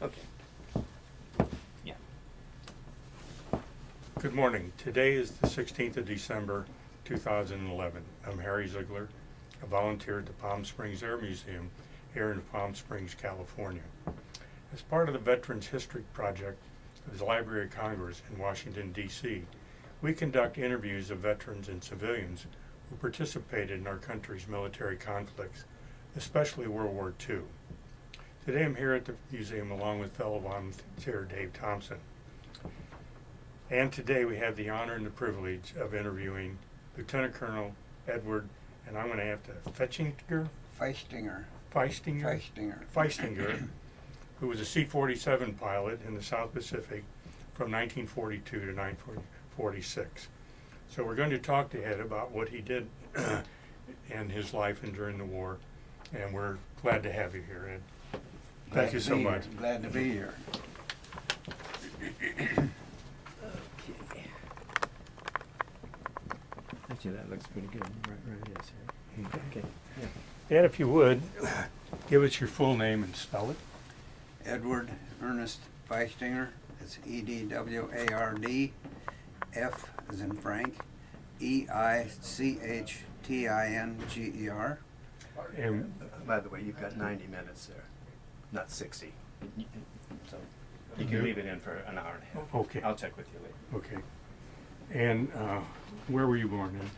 Okay. Yeah. Good morning. Today is the 16th of December, 2011. I'm Harry Ziegler, a volunteer at the Palm Springs Air Museum here in Palm Springs, California. As part of the Veterans History Project of the Library of Congress in Washington, D.C., we conduct interviews of veterans and civilians who participated in our country's military conflicts, especially World War II. Today I'm here at the museum along with fellow volunteer Dave Thompson. And today we have the honor and the privilege of interviewing Lieutenant Colonel Edward, and I'm going to have to, Feitinger, who was a C-47 pilot in the South Pacific from 1942 to 1946. So we're going to talk to Ed about what he did in his life and during the war, and we're glad to have you here, Ed. Thank you so much. Glad to be here. Okay. Actually, that looks pretty good. Right, yes. Okay. Yeah. Ed, if you would, give us your full name and spell it. Edward Ernest Feitinger. It's E-D-W-A-R-D. F as in Frank. E-I-C-H-T-I-N-G-E-R. And By the way, you've got 90 minutes there, not 60. So you can leave it in for an hour and a half. Okay. I'll check with you later. Okay. And where were you born in?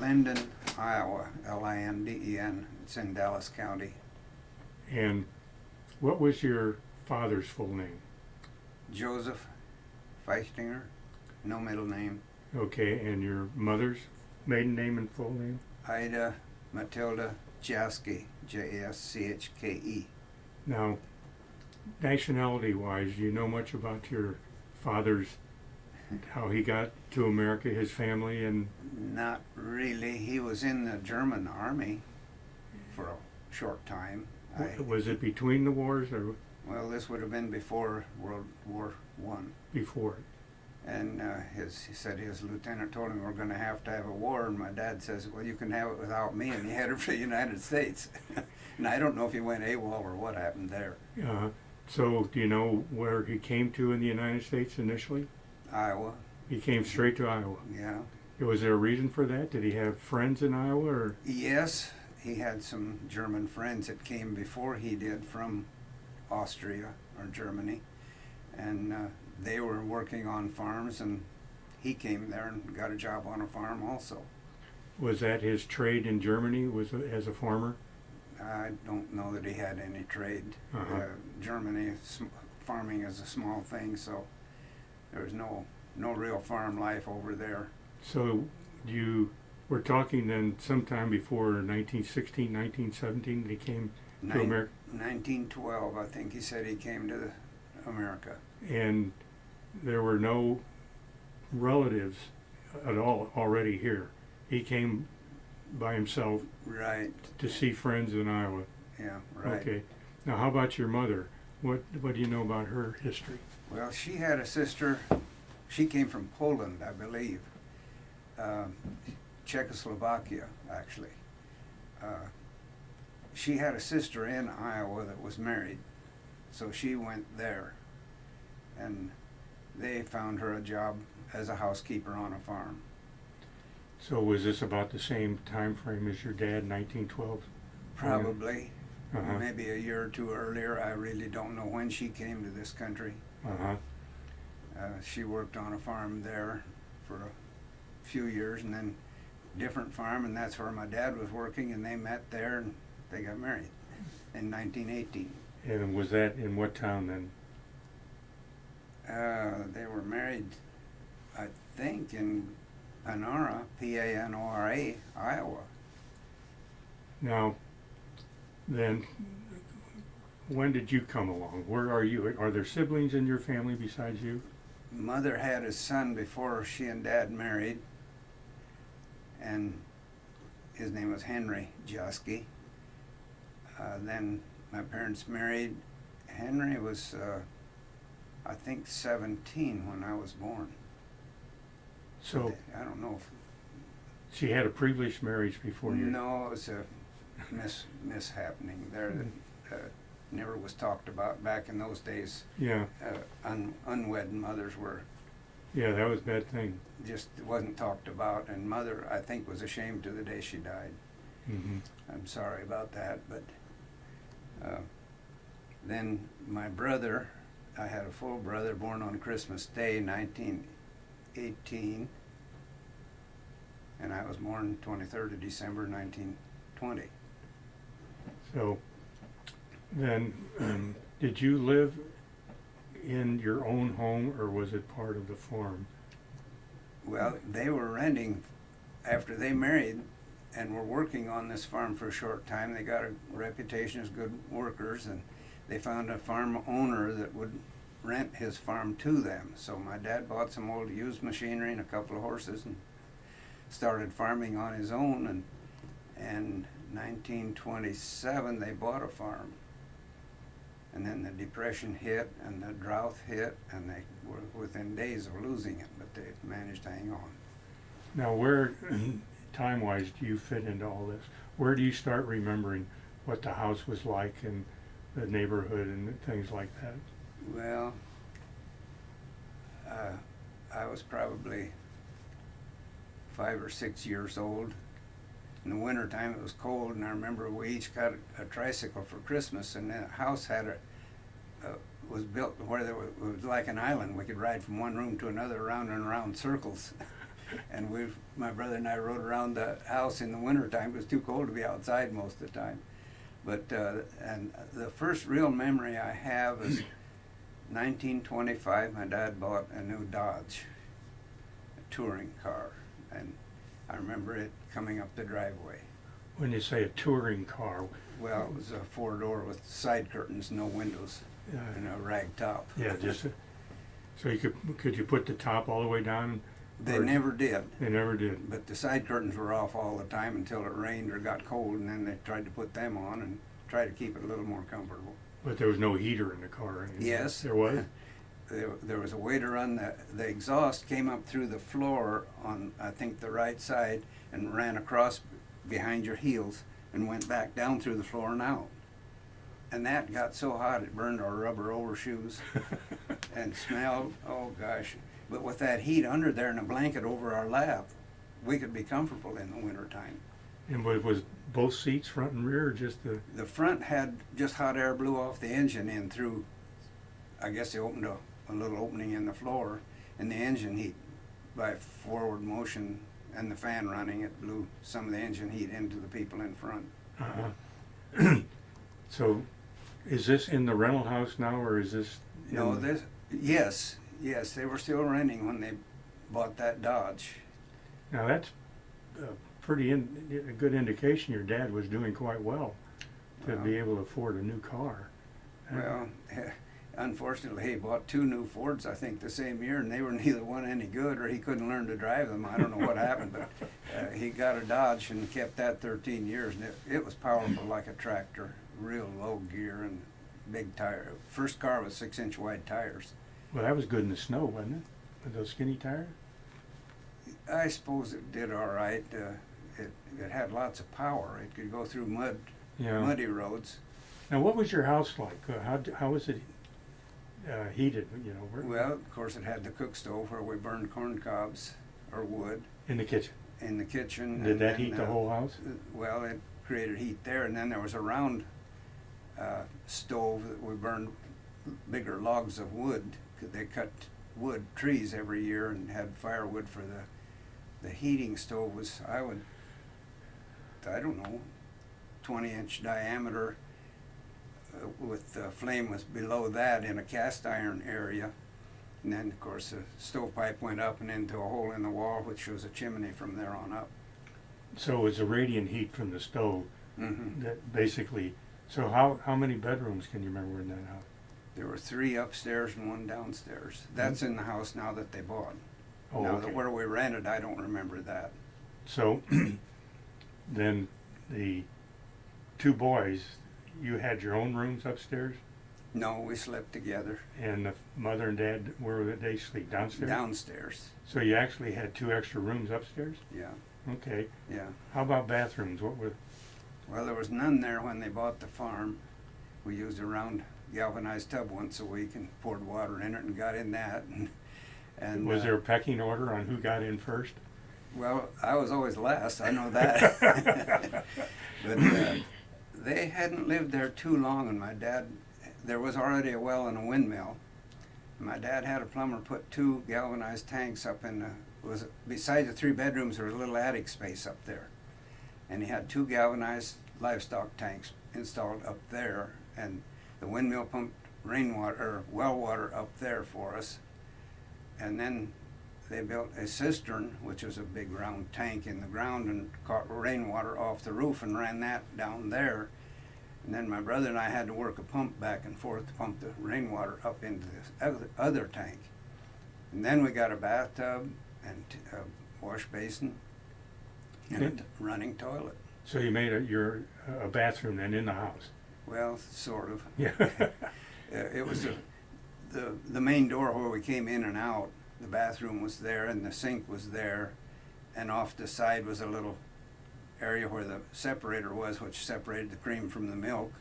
Linden, Iowa. L-I-N-D-E-N. It's in Dallas County. And what was your father's full name? Joseph Feitinger. No middle name. Okay, and your mother's maiden name and full name? Ida Matilda Jaske. J-A-S-C-H-K-E. Now, nationality-wise, do you know much about your father's, how he got to America, his family, and... Not really. He was in the German army for a short time. Was it between the wars or Well, this would have been before World War One. before? And he said his lieutenant told him we're going to have a war, and my dad says, well, you can have it without me, and he headed for the United States. And I don't know if he went AWOL or what happened there. So do you know where he came to in the United States initially? Iowa. He came straight to Iowa. Yeah. Was there a reason for that? Did he have friends in Iowa, or? Yes, he had some German friends that came before he did from Austria or Germany, and they were working on farms, and he came there and got a job on a farm also. Was that his trade in Germany, was as a farmer? I don't know that he had any trade. Germany, farming is a small thing, so there's no real farm life over there. So we're talking then sometime before 1916, 1917 that he came to America? 1912, I think he said he came to America. And there were no relatives at all already here. He came by himself, right, to see friends in Iowa. Yeah, right. Okay. Now, how about your mother? What do you know about her history? Well, she had a sister. She came from Poland, I believe. Czechoslovakia, actually. She had a sister in Iowa that was married, so she went there, and they found her a job as a housekeeper on a farm. So was this about the same time frame as your dad, 1912? Probably. Maybe a year or two earlier. I really don't know when she came to this country. She worked on a farm there for a few years, and then different farm, and that's where my dad was working, and they met there, and they got married in 1918. And was that in what town then? They were married, I think, in Panora, P-A-N-O-R-A, Iowa. Now, then, when did you come along? Where are you? Are there siblings in your family besides you? Mother had a son before she and Dad married, and his name was Henry Jaske. Then my parents married. Henry was, I think, 17 when I was born. So I don't know if... She had a previous marriage before you? No, it was a mishappening there. never was talked about back in those days. Yeah, Unwed mothers were yeah, that was a bad thing. just wasn't talked about, and mother, I think, was ashamed to the day she died. Hmm. I'm sorry about that, but then my brother, I had a full brother born on Christmas Day, 1918, and I was born 23rd of December, 1920. So then, did you live in your own home, or was it part of the farm? Well, they were renting after they married and were working on this farm for a short time. They got a reputation as good workers, and they found a farm owner that would rent his farm to them. So my dad bought some old used machinery and a couple of horses and started farming on his own, and in 1927 they bought a farm. And then the Depression hit and the drought hit, and they were within days of losing it, but they managed to hang on. Now, where, time-wise, do you fit into all this? Where do you start remembering what the house was like and the neighborhood and things like that? Well, I was probably 5 or 6 years old. In the wintertime it was cold, and I remember we each got a tricycle for Christmas, and the house had was built where it was like an island. We could ride from one room to another around and around circles. And my brother and I rode around the house in the wintertime. It was too cold to be outside most of the time. But and the first real memory I have is 1925. My dad bought a new Dodge, a touring car, and I remember it coming up the driveway. When you say a touring car, Well, it was a 4-door with side curtains, no windows, and a rag top. yeah, so you could you put the top all the way down? They Or- never did, They never did. but the side curtains were off all the time until it rained or got cold, and then they tried to put them on and try to keep it a little more comfortable. But there was no heater in the car. Or anything. Yes. There was? There was a way to run the exhaust came up through the floor on, I think, the right side, and ran across behind your heels and went back down through the floor and out. And that got so hot it burned our rubber overshoes and smelled, oh gosh. But with that heat under there and a blanket over our lap, we could be comfortable in the wintertime. And was both seats, front and rear, or just the? The front had just hot air blew off the engine in through, I guess they opened a little opening in the floor, and the engine heat by forward motion and the fan running, it blew some of the engine heat into the people in front. So, is this in the rental house now, or is this? No, in- yes, they were still renting when they bought that Dodge. Now that's a good indication your dad was doing quite well to Well. be able to afford a new car. Well, unfortunately, he bought 2 new Fords, I think, the same year, and they were neither one any good, or he couldn't learn to drive them. I don't know what happened, but he got a Dodge and kept that 13 years, and it was powerful like a tractor, real low gear and big tire. First car with 6-inch wide tires. Well, that was good in the snow, wasn't it? With those skinny tires. I suppose it did all right. It had lots of power. It could go through Yeah. muddy roads. Now, what was your house like? How was it heated? You know, Well, of course, it had the cook stove where we burned corn cobs or wood in the kitchen. in the kitchen. Did and that then, heat the whole house? Well, it created heat there, and then there was a round stove that we burned bigger logs of wood. They cut trees every year and had firewood for the heating stove was, I don't know, 20-inch diameter with the flame was below that in a cast iron area. And then, of course, the stovepipe went up and into a hole in the wall, which was a chimney from there on up. So it was the radiant heat from the stove Mm-hmm. that basically. So how many bedrooms can you remember in that house? There were 3 upstairs and 1 downstairs. That's in the house now that they bought. Oh, Now, okay. where we rented, I don't remember that. So then the 2 boys, you had your own rooms upstairs, No, we slept together and the mother and dad, where did they sleep? Downstairs? downstairs. So you actually had 2 extra rooms upstairs? Yeah, Okay. yeah. How about bathrooms? What were? Well, there was none there when they bought the farm, we used a round galvanized tub once a week and poured water in it and got in that. And Was there a pecking order on who got in first? well, I was always last, I know that. But they hadn't lived there too long, and my dad, there was already a well and a windmill. My dad had a plumber put 2 galvanized tanks up in besides the 3 bedrooms, there was a little attic space up there. And he had 2 galvanized livestock tanks installed up there, and the windmill pumped rainwater, or well water up there for us. And then they built a cistern, which was a big round tank in the ground, and caught rainwater off the roof and ran that down there. And then my brother and I had to work a pump back and forth to pump the rainwater up into this other tank. And then we got a bathtub and a wash basin and a running toilet. So you made a bathroom then in the house? Well, sort of. Yeah. It was the main door where we came in and out. The bathroom was there and the sink was there, and off the side was a little area where the separator was, which separated the cream from the milk.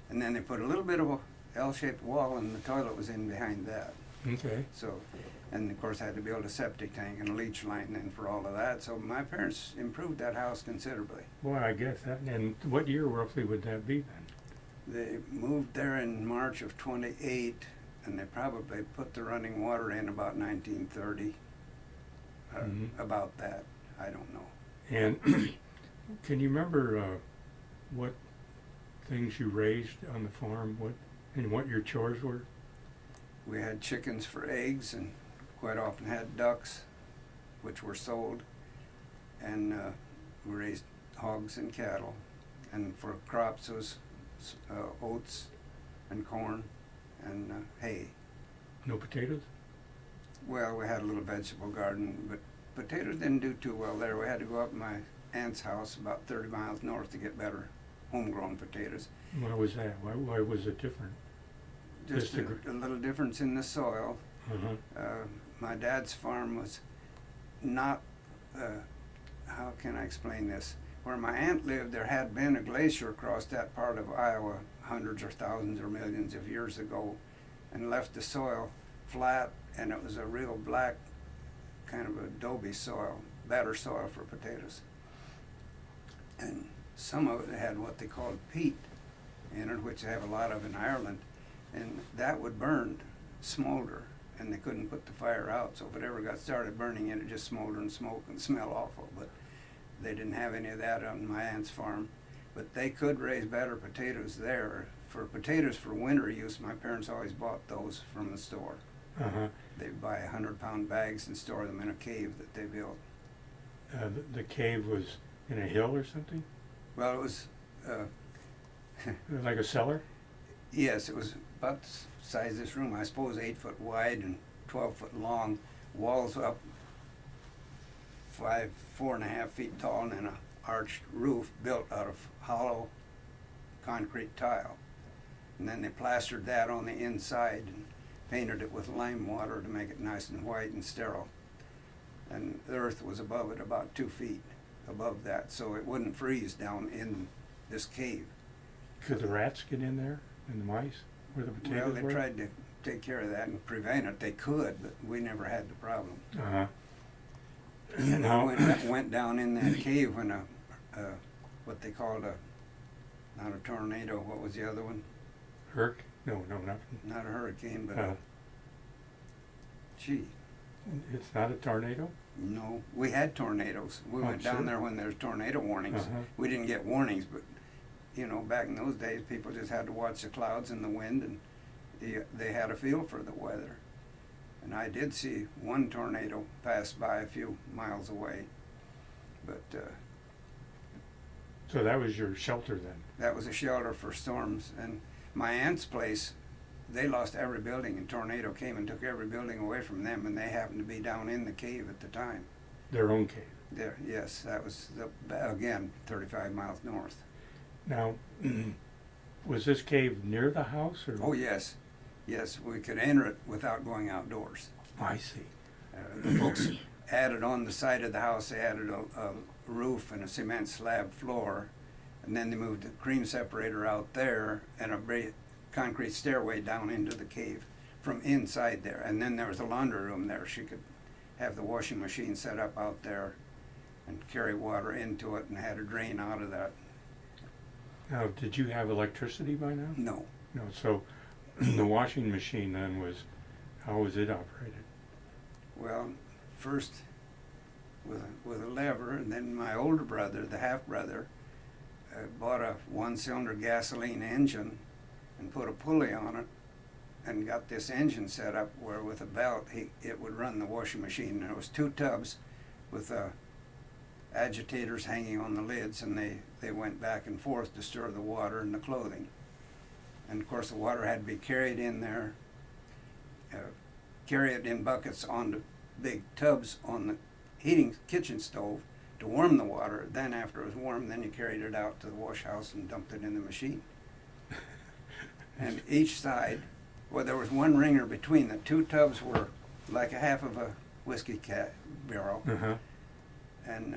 And then they put a little bit of a L-shaped wall, and the toilet was in behind that. Okay. So, and of course I had to build a septic tank and a leach line then for all of that. So my parents improved that house considerably. Boy, I guess that. And what year roughly would that be then? They moved there in March of '28, and they probably put the running water in about 1930. About that, I don't know. And can you remember what things you raised on the farm, and what your chores were? We had chickens for eggs, and quite often had ducks, which were sold, and we raised hogs and cattle. And for crops, it was oats and corn and hay. No potatoes? Well, we had a little vegetable garden, but potatoes didn't do too well there. We had to go up to my aunt's house about 30 miles north to get better homegrown potatoes. Why was that? Why was it different? Just a little difference in the soil. Uh-huh. My dad's farm was not, how can I explain this? Where my aunt lived, there had been a glacier across that part of Iowa hundreds or thousands or millions of years ago, and left the soil flat, and it was a real black kind of adobe soil, better soil for potatoes. And some of it had what they called peat in it, which they have a lot of in Ireland, and that would burn, smolder, and they couldn't put the fire out, so if it ever got started burning it just smolder and smoke and smell awful. But they didn't have any of that on my aunt's farm. But they could raise better potatoes there. For potatoes for winter use, my parents always bought those from the store. Uh-huh. They'd buy 100-pound bags and store them in a cave that they built. The cave was in a hill or something? Well, it was, Like a cellar? yes, it was about the size of this room, I suppose 8 foot wide and 12 foot long, walls up 4.5 feet tall, and then a arched roof built out of hollow concrete tile. And then they plastered that on the inside and painted it with lime water to make it nice and white and sterile. And the earth was above it, about 2 feet above that, so it wouldn't freeze down in this cave. Could the rats get in there, and the mice, where the potatoes Well, they were? tried to take care of that and prevent it. They could, but we never had the problem. Uh-huh. And Now- I went down in that cave when what they called not a tornado, what was the other one? No, nothing. Not a hurricane, but Uh, gee, It's not a tornado? no, we had tornadoes. We Oh, went down sure. there when there's tornado warnings. Uh-huh. We didn't get warnings, but back in those days, people just had to watch the clouds and the wind, and they had a feel for the weather. And I did see one tornado pass by a few miles away, but So that was your shelter then? that was a shelter for storms. And my aunt's place, they lost every building, and tornado came and took every building away from them, and they happened to be down in the cave at the time. Their own cave? There, yes, that was again 35 miles north. Now, was this cave near the house, or? Oh yes, we could enter it without going outdoors. I see. The folks added on the side of the house, they added a roof and a cement slab floor, And then they moved the cream separator out there and a concrete stairway down into the cave from inside there. And then there was a laundry room there. She could have the washing machine set up out there and carry water into it and had a drain out of that. Now, did you have electricity by now? No. No, so the washing machine then how was it operated? Well, first with a lever, and then my older brother, the half brother, bought a one-cylinder gasoline engine and put a pulley on it and got this engine set up where with a belt it would run the washing machine. And there was 2 tubs with agitators hanging on the lids, and they went back and forth to stir the water and the clothing. And of course the water had to be carried in there, carry it in buckets onto big tubs on the kitchen stove to warm the water. Then after it was warm, then you carried it out to the wash house and dumped it in the machine. And each side, well, there was one wringer between. The 2 tubs were like a half of a whiskey barrel. Uh-huh. And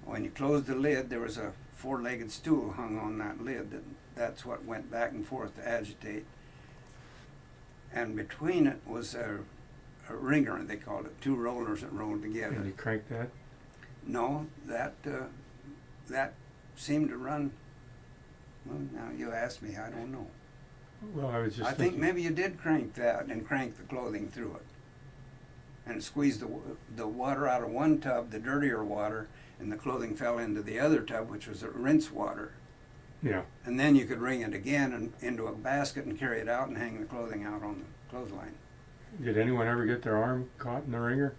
when you closed the lid, there was a 4-legged stool hung on that lid. That's what went back and forth to agitate. And between it was a wringer, they called it, 2 rollers that rolled together. And you cranked that? No, that seemed to run. Well, now you asked me, I don't know. Well, I was just I think thinking, maybe you did crank that and crank the clothing through it. And it squeezed the water out of one tub, the dirtier water, and the clothing fell into the other tub, which was the rinse water. yeah. And then you could wring it again and into a basket and carry it out and hang the clothing out on the clothesline. Did anyone ever get their arm caught in the wringer?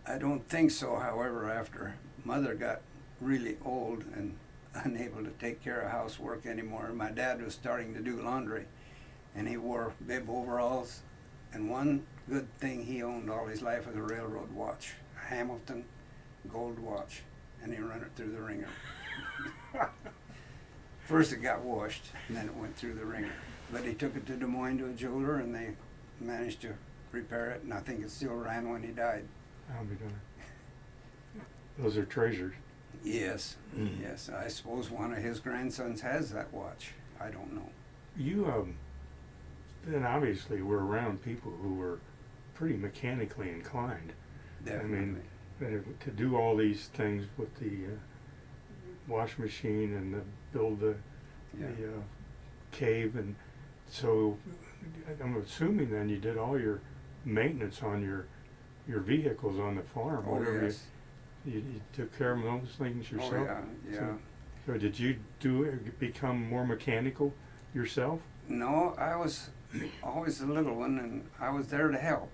I don't think so, however, after Mother got really old and unable to take care of housework anymore, my dad was starting to do laundry, and he wore bib overalls, and one good thing he owned all his life was a railroad watch, a Hamilton gold watch, and he ran it through the wringer. First it got washed, and then it went through the wringer. But he took it to Des Moines to a jeweler, and they managed to repair it, and I think it still ran when he died. I'll be darned. Those are treasures. Yes, Mm. yes. I suppose one of his grandsons has that watch. I don't know. You then obviously were around people who were pretty mechanically inclined. Definitely. I mean, to do all these things with the wash machine and build the Yeah. cave, and so I'm assuming then you did all your maintenance on your vehicles on the farm. Oh, Whatever yes. you took care of those things yourself. Oh, yeah, yeah. So did you become more mechanical yourself? No, I was always the little one, and I was there to help.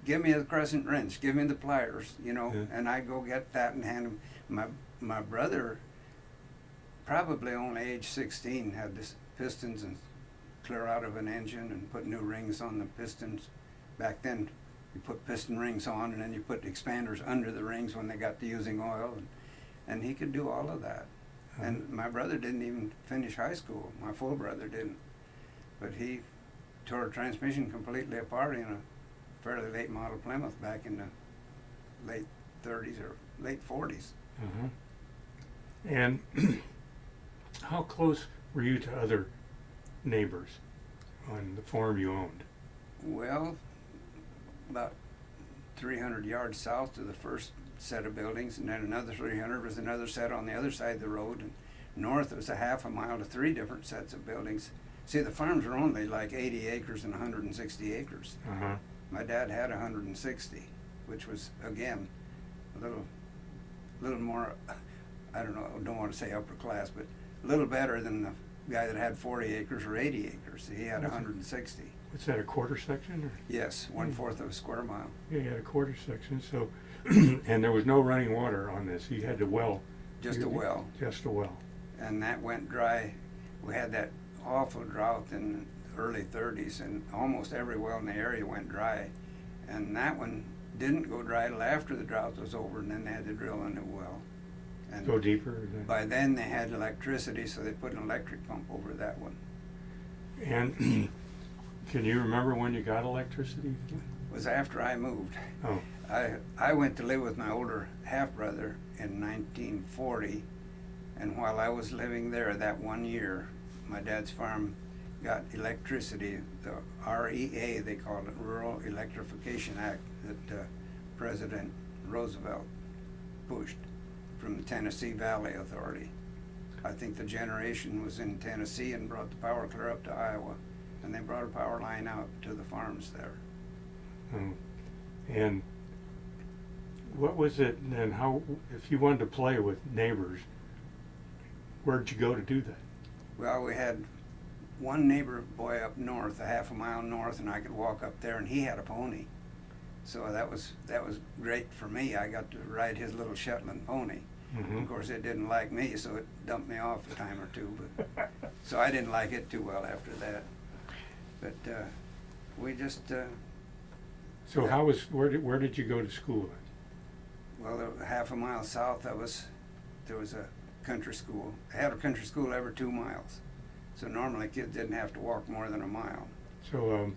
Give me the crescent wrench, give me the pliers, Yeah. and I'd go get that and hand him. My brother, probably only age 16, had the pistons and clear out of an engine and put new rings on the pistons. Back then, you put piston rings on, and then you put expanders under the rings when they got to using oil, and he could do all of that. And my brother didn't even finish high school. My full brother didn't. But he tore a transmission completely apart in a fairly late model Plymouth back in the late 30s or late 40s. Uh-huh. And how close were you to other neighbors on the farm you owned? Well, about 300 yards south of the first set of buildings, and then another 300 was another set on the other side of the road, and north it was a half a mile to 3 different sets of buildings. See, the farms were only like 80 acres and 160 acres. Uh-huh. My dad had 160, which was, again, a little more, I don't want to say upper class, but a little better than the guy that had 40 acres or 80 acres. He had 160. What's that, a quarter section? Or? Yes, 1/4 of a square mile. Yeah, you had a quarter section, so, and there was no running water on this. You had to well. Just a well. Just a well. And that went dry. We had that awful drought in the early 30s, and almost every well in the area went dry. And that one didn't go dry till after the drought was over, and then they had to drill a new well. And Go deeper? by then they had electricity, so they put an electric pump over that one. And can you remember when you got electricity? It was after I moved. Oh, I went to live with my older half-brother in 1940, And while I was living there that 1 year, my dad's farm got electricity, the REA, they called it, Rural Electrification Act, that President Roosevelt pushed from the Tennessee Valley Authority. I think the generation was in Tennessee and brought the power clear up to Iowa, and they brought a power line out to the farms there. And what was it, and how, if you wanted to play with neighbors, where'd you go to do that? Well, we had one neighbor boy up north, a half a mile north, and I could walk up there, and he had a pony. So that was great for me. I got to ride his little Shetland pony. Mm-hmm. Of course, it didn't like me, so it dumped me off a time or two. But so I didn't like it too well after that. But we just. So how was, where did you go to school? Well, half a mile south, there was a country school. They had a country school every 2 miles. So normally kids didn't have to walk more than a mile. So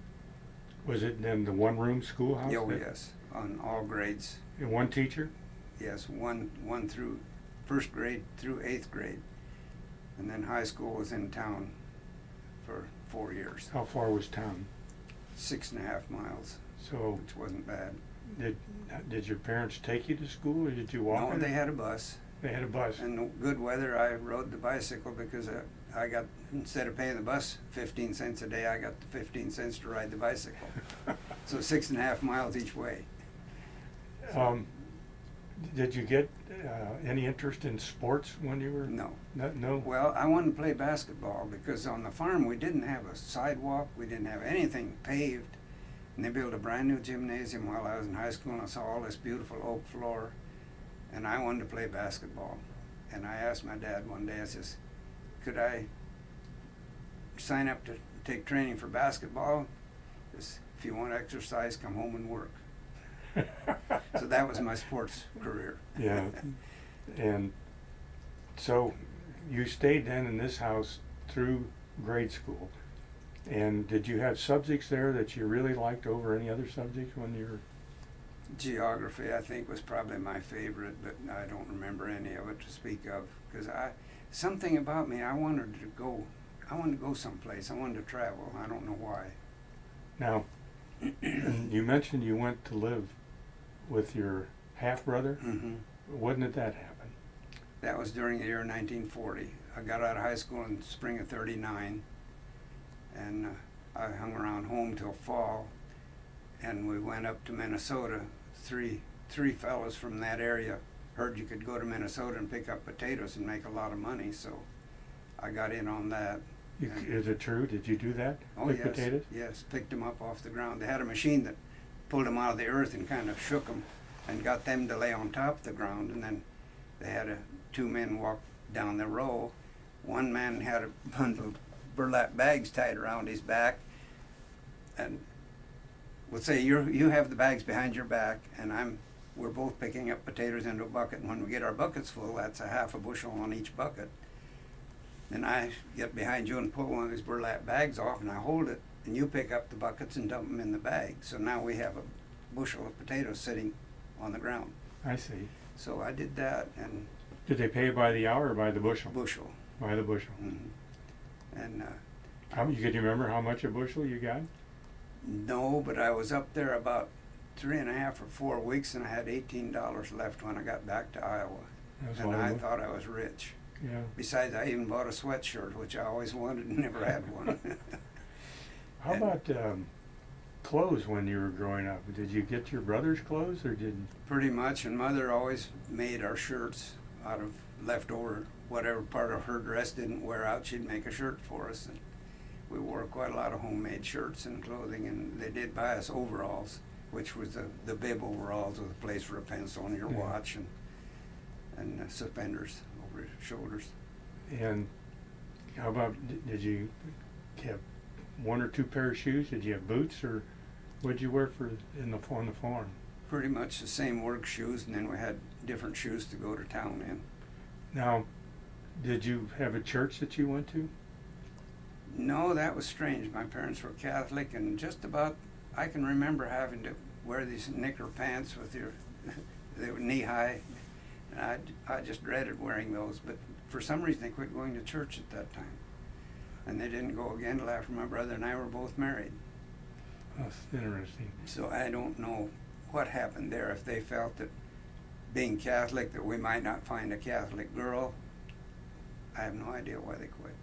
was it then the one-room schoolhouse? Oh, yes, on all grades. And one teacher? Yes, one through first grade through 8th grade. And then high school was in town for 4 years. How far was town? 6.5 miles, So which wasn't bad. did your parents take you to school, or did you walk? No, they had a bus. They had a bus. In the good weather, I rode the bicycle because I got, instead of paying the bus 15 cents a day, I got the 15 cents to ride the bicycle. So 6.5 miles each way. Did you get any interest in sports when you were? No. No? Well, I wanted to play basketball because on the farm we didn't have a sidewalk, we didn't have anything paved. And they built a brand new gymnasium while I was in high school, and I saw all this beautiful oak floor. And I wanted to play basketball. And I asked my dad one day, I says, could I sign up to take training for basketball? He says, if you want exercise, come home and work. So that was my sports career. Yeah. And so you stayed then in this house through grade school. And did you have subjects there that you really liked over any other subjects when you were? Geography, I think, was probably my favorite, but I don't remember any of it to speak of. Because something about me, I wanted to go someplace. I wanted to travel. I don't know why. Now, you mentioned you went to live with your half-brother. Mm-hmm. When did that happen? That was during the year 1940. I got out of high school in spring of '39, and I hung around home till fall, and we went up to Minnesota. Three fellows from that area heard you could go to Minnesota and pick up potatoes and make a lot of money, so I got in on that. Is it true? Did you do that? Oh, Pick yes. potatoes? Yes, picked them up off the ground. They had a machine that pulled them out of the earth and kind of shook them and got them to lay on top of the ground, and then they had two men walk down the row. One man had a bundle of burlap bags tied around his back, and would say, you have the bags behind your back, and we're both picking up potatoes into a bucket, and when we get our buckets full, that's a half a bushel on each bucket. Then I get behind you and pull one of these burlap bags off, and I hold it, and you pick up the buckets and dump them in the bag. So now we have a bushel of potatoes sitting on the ground. I see. So I did that, and Did they pay by the hour or by the bushel? bushel. By the bushel. Mm-hmm. And Could you remember how much a bushel you got? no, but I was up there about 3.5 or 4 weeks, and I had $18 left when I got back to Iowa. That's a And lot of I money. thought I was rich. Yeah. Besides, I even bought a sweatshirt, which I always wanted and never had one. How about clothes when you were growing up? Did you get your brother's clothes, or did? Pretty much, and Mother always made our shirts out of leftover, whatever part of her dress didn't wear out, she'd make a shirt for us. And we wore quite a lot of homemade shirts and clothing, and they did buy us overalls, which was the bib overalls with a place for a pencil and your Yeah. watch, and suspenders over your shoulders. And how about, did you have one or two pair of shoes? Did you have boots, or what'd you wear on the farm? Pretty much the same work shoes, and then we had different shoes to go to town in. Now, did you have a church that you went to? No, that was strange. My parents were Catholic, and just about, I can remember having to wear these knicker pants with they were knee high. I just dreaded wearing those, but for some reason they quit going to church at that time. And they didn't go again till after my brother and I were both married. That's interesting. So I don't know what happened there, if they felt that being Catholic, that we might not find a Catholic girl. I have no idea why they quit.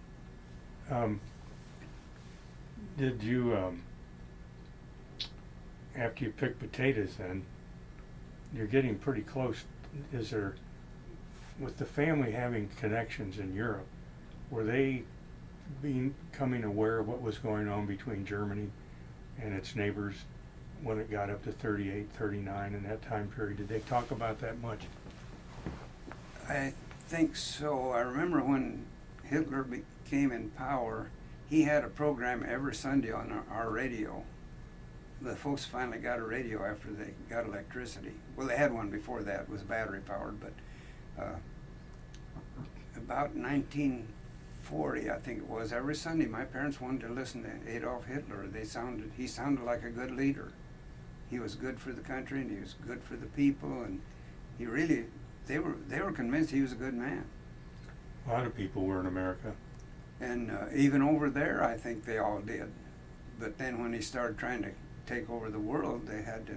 Did you, after you picked potatoes then, you're getting pretty close, is there, with the family having connections in Europe, were they becoming aware of what was going on between Germany and its neighbors when it got up to 38, 39 in that time period? Did they talk about that much? I think so. I remember when Hitler came in power, he had a program every Sunday on our radio. The folks finally got a radio after they got electricity. Well, they had one before that, it was battery powered, but about 1940, I think it was, every Sunday my parents wanted to listen to Adolf Hitler. He sounded like a good leader. He was good for the country and he was good for the people, and they were convinced he was a good man. A lot of people were in America. And even over there, I think they all did. But then when he started trying to take over the world, they had to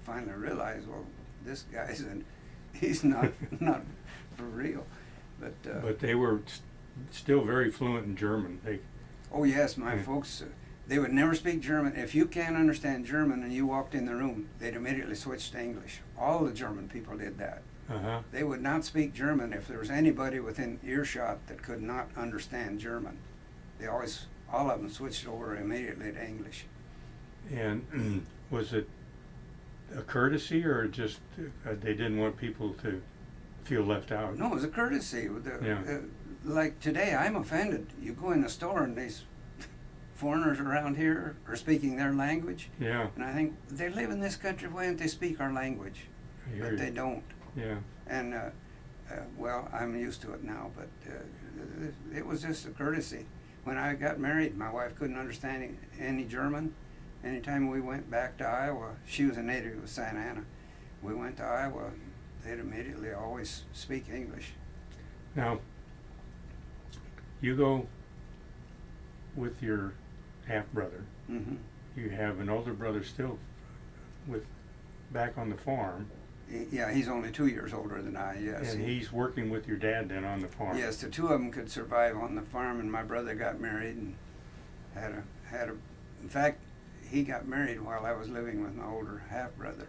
finally realize, well, this guy's he's not for real. But they were still very fluent in German. Oh yes, my folks, they would never speak German. If you can't understand German and you walked in the room, they'd immediately switch to English. All the German people did that. They would not speak German if there was anybody within earshot that could not understand German. All of them switched over immediately to English. And was it a courtesy, or just they didn't want people to feel left out? No, it was a courtesy. Like today, I'm offended. You go in the store and these foreigners around here are speaking their language. Yeah. And I think they live in this country. Why don't they speak our language? But they don't. Yeah. And well, I'm used to it now, but it was just a courtesy. When I got married, my wife couldn't understand any German. Anytime we went back to Iowa, she was a native of Santa Ana. We went to Iowa, they'd immediately always speak English. Now, you go with your half-brother. Mm-hmm. You have an older brother still back on the farm. Yeah, he's only 2 years older than I, yes. And he's working with your dad then on the farm. Yes, the two of them could survive on the farm, and my brother got married and had a in fact, he got married while I was living with my older half-brother.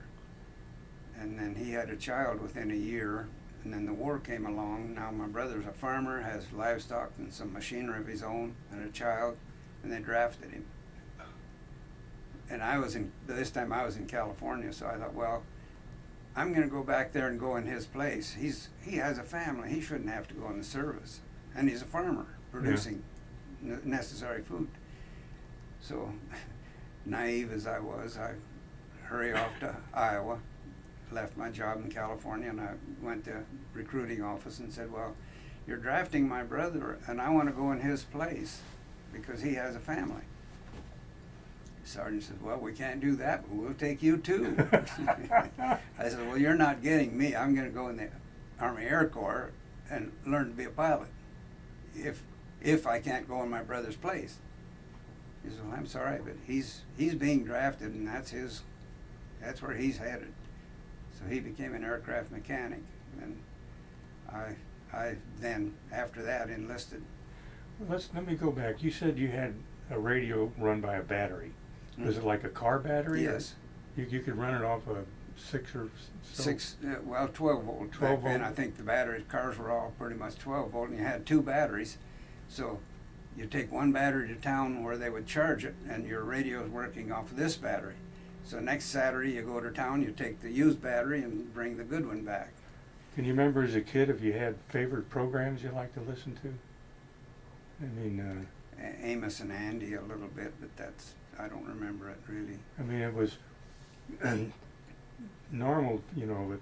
And then he had a child within a year, and then the war came along. Now my brother's a farmer, has livestock and some machinery of his own, and a child, and they drafted him. And this time I was in California, so I thought, well, I'm going to go back there and go in his place. He has a family. He shouldn't have to go in the service. And he's a farmer producing necessary food. So, naive as I was, I hurried off to Iowa, left my job in California, and I went to recruiting office and said, well, you're drafting my brother, and I want to go in his place because he has a family. The sergeant says, well, we can't do that, but we'll take you too. I said, well, you're not getting me. I'm going to go in the Army Air Corps and learn to be a pilot if I can't go in my brother's place. He said, well, I'm sorry, but he's being drafted, and that's where he's headed. So he became an aircraft mechanic, and I then, after that, enlisted. Well, let me go back. You said you had a radio run by a battery. Was it like a car battery? Yes. You could run it off a 6 or so? 12 volt. 12 volt. And I think the cars were all pretty much 12 volt, and you had two batteries. So you take one battery to town where they would charge it, and your radio is working off of this battery. So next Saturday you go to town, you take the used battery and bring the good one back. Can you remember as a kid if you had favorite programs you liked to listen to? I mean, Amos and Andy a little bit, but I don't remember it really. I mean, it was normal,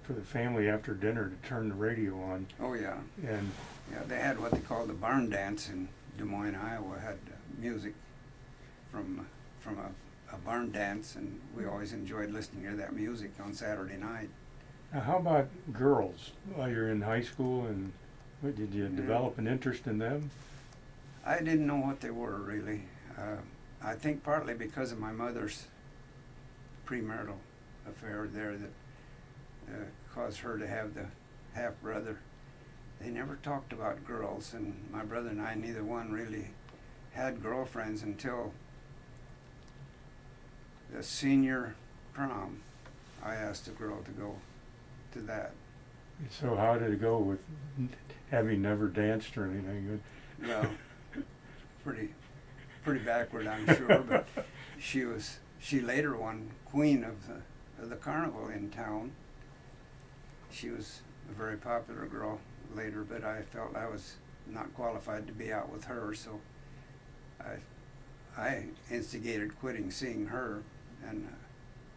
for the family after dinner to turn the radio on. Oh yeah. And yeah, they had what they called the barn dance in Des Moines, Iowa. Had music from a barn dance, and we always enjoyed listening to that music on Saturday night. Now, how about girls? While you're in high school, and what, did you develop an interest in them? I didn't know what they were really. I think partly because of my mother's premarital affair there that caused her to have the half brother. They never talked about girls, and my brother and I, neither one really had girlfriends until the senior prom. I asked a girl to go to that. So how did it go with having never danced or anything? Well, pretty backward, I'm sure, but she later won queen of the carnival in town. She was a very popular girl later, but I felt I was not qualified to be out with her, so I instigated quitting seeing her, and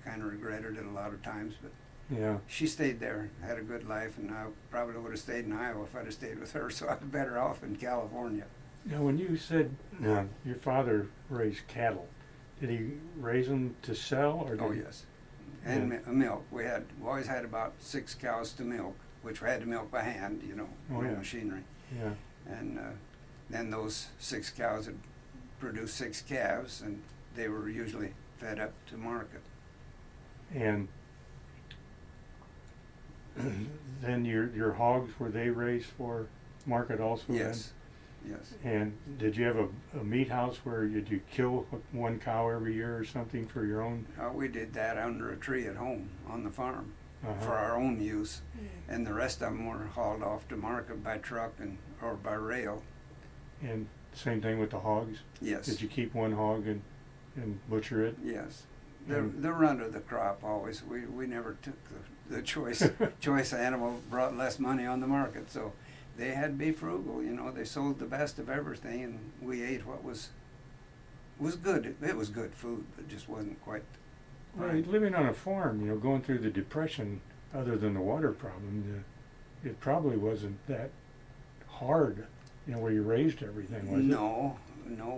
kind of regretted it a lot of times, but Yeah. she stayed there, had a good life, and I probably would have stayed in Iowa if I'd have stayed with her, so I'm better off in California. Now, when you said your father raised cattle, did he raise them to sell, or did Oh, he- yes. And milk. We always had about 6 cows to milk, which we had to milk by hand, Oh, no yeah. machinery. Yeah. And then those 6 cows would produce 6 calves, and they were usually fed up to market. And then your hogs, were they raised for market also? Yes, yes. Then? And did you have a meat house where did you kill one cow every year or something for your own? We did that under a tree at home on the farm Uh-huh. for our own use, and the rest of them were hauled off to market by truck or by rail. And same thing with the hogs? Yes. Did you keep one hog and butcher it? Yes. And- The run of the crop always. We never took the choice animal brought less money on the market, so they had to be frugal. They sold the best of everything, and we ate what was good. It was good food, but just wasn't quite Well, right. living on a farm, going through the Depression, other than the water problem, it probably wasn't that hard, where you raised everything, was it? No,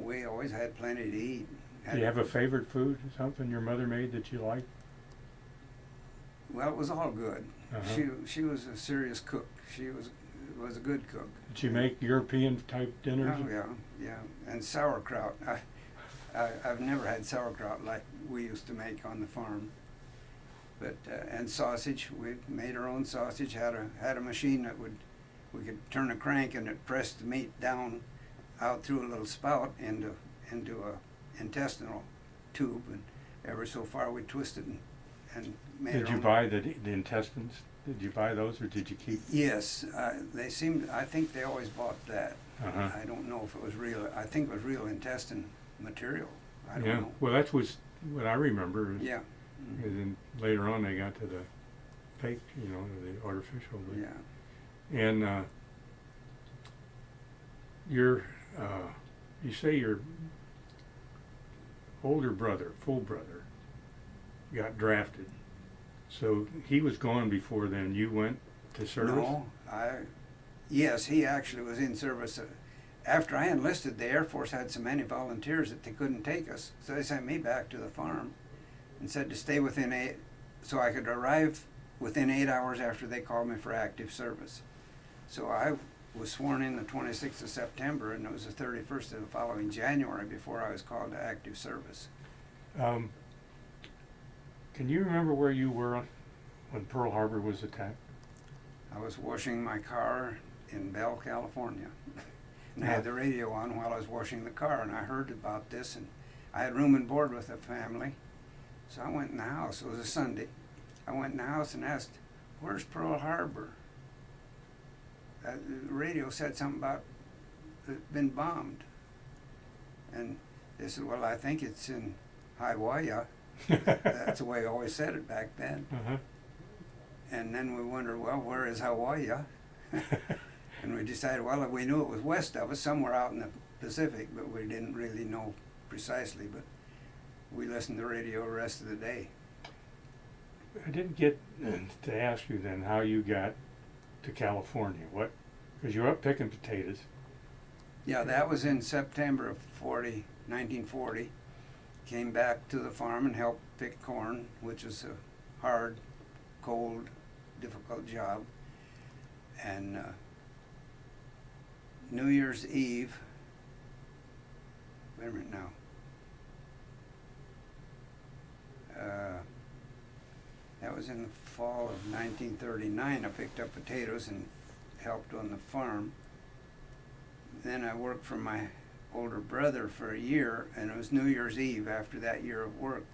we always had plenty to eat. Do you have a favorite food, something your mother made that you liked? Well, it was all good. Uh-huh. She was a serious cook. She was a good cook. Did she make European type dinners? Oh yeah, and sauerkraut. I've never had sauerkraut like we used to make on the farm. But and sausage. We made our own sausage. Had a machine that we could turn a crank and it pressed the meat down out through a little spout into a intestinal tube, and ever so far we twisted and made. Did our you own. buy the intestines? Did you buy those, or did you keep? Yes, they seemed. I think they always bought that. Uh-huh. I don't know if it was real. I think it was real intestine material. I don't Yeah. know. Well, that was what I remember. Yeah. And then later on, they got to the fake, the artificial. But, Yeah. And you say your older brother, full brother, got drafted. So he was gone before then. You went to service? No, yes, he actually was in service. After I enlisted, the Air Force had so many volunteers that they couldn't take us. So they sent me back to the farm and said to stay within 8, so I could arrive within 8 hours after they called me for active service. So I was sworn in the 26th of September, and it was the 31st of the following January before I was called to active service. Can you remember where you were when Pearl Harbor was attacked? I was washing my car in Bell, California. And I had the radio on while I was washing the car, and I heard about this, and I had room and board with a family. So I went in the house. It was a Sunday. I went in the house and asked, "Where's Pearl Harbor?" The radio said something about it been bombed. And they said, "Well, I think it's in Hawaii." That's the way I always said it back then. Uh-huh. And then we wondered, well, where is Hawaii? And we decided, well, we knew it was west of us, somewhere out in the Pacific, but we didn't really know precisely. But we listened to the radio the rest of the day. I didn't get to ask you then how you got to California. Because you were up picking potatoes. Yeah, that was in September of 1940. Came back to the farm and helped pick corn, which is a hard, cold difficult job. And New Year's Eve, wait a minute now. That was in the fall of 1939. I picked up potatoes and helped on the farm. Then I worked for my older brother for a year, and it was New Year's Eve after that year of work.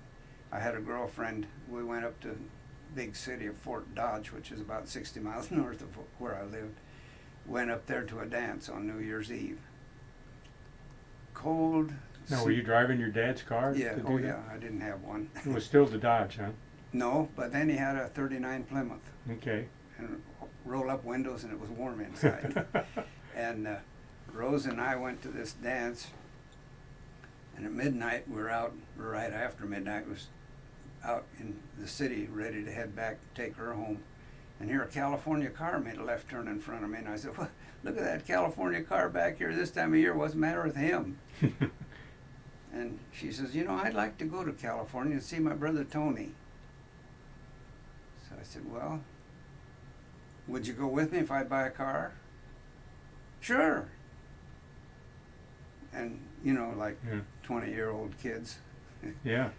I had a girlfriend. We went up to the big city of Fort Dodge, which is about 60 miles north of where I lived. Went up there to a dance on New Year's Eve. Cold. Now, were you driving your dad's car? Yeah, to do oh that? yeah, I didn't have one. It was still the Dodge, huh? No, but then he had a 39 Plymouth. Okay. And roll up windows, and it was warm inside. And Rose and I went to this dance, and at midnight we were out, or right after midnight, was out in the city ready to head back to take her home. And here a California car made a left turn in front of me, and I said, well, look at that California car back here this time of year. What's the matter with him? And she says, you know, I'd like to go to California and see my brother Tony. So I said, well, would you go with me if I buy a car? Sure. And, you know, like 20-year-old kids. Yeah.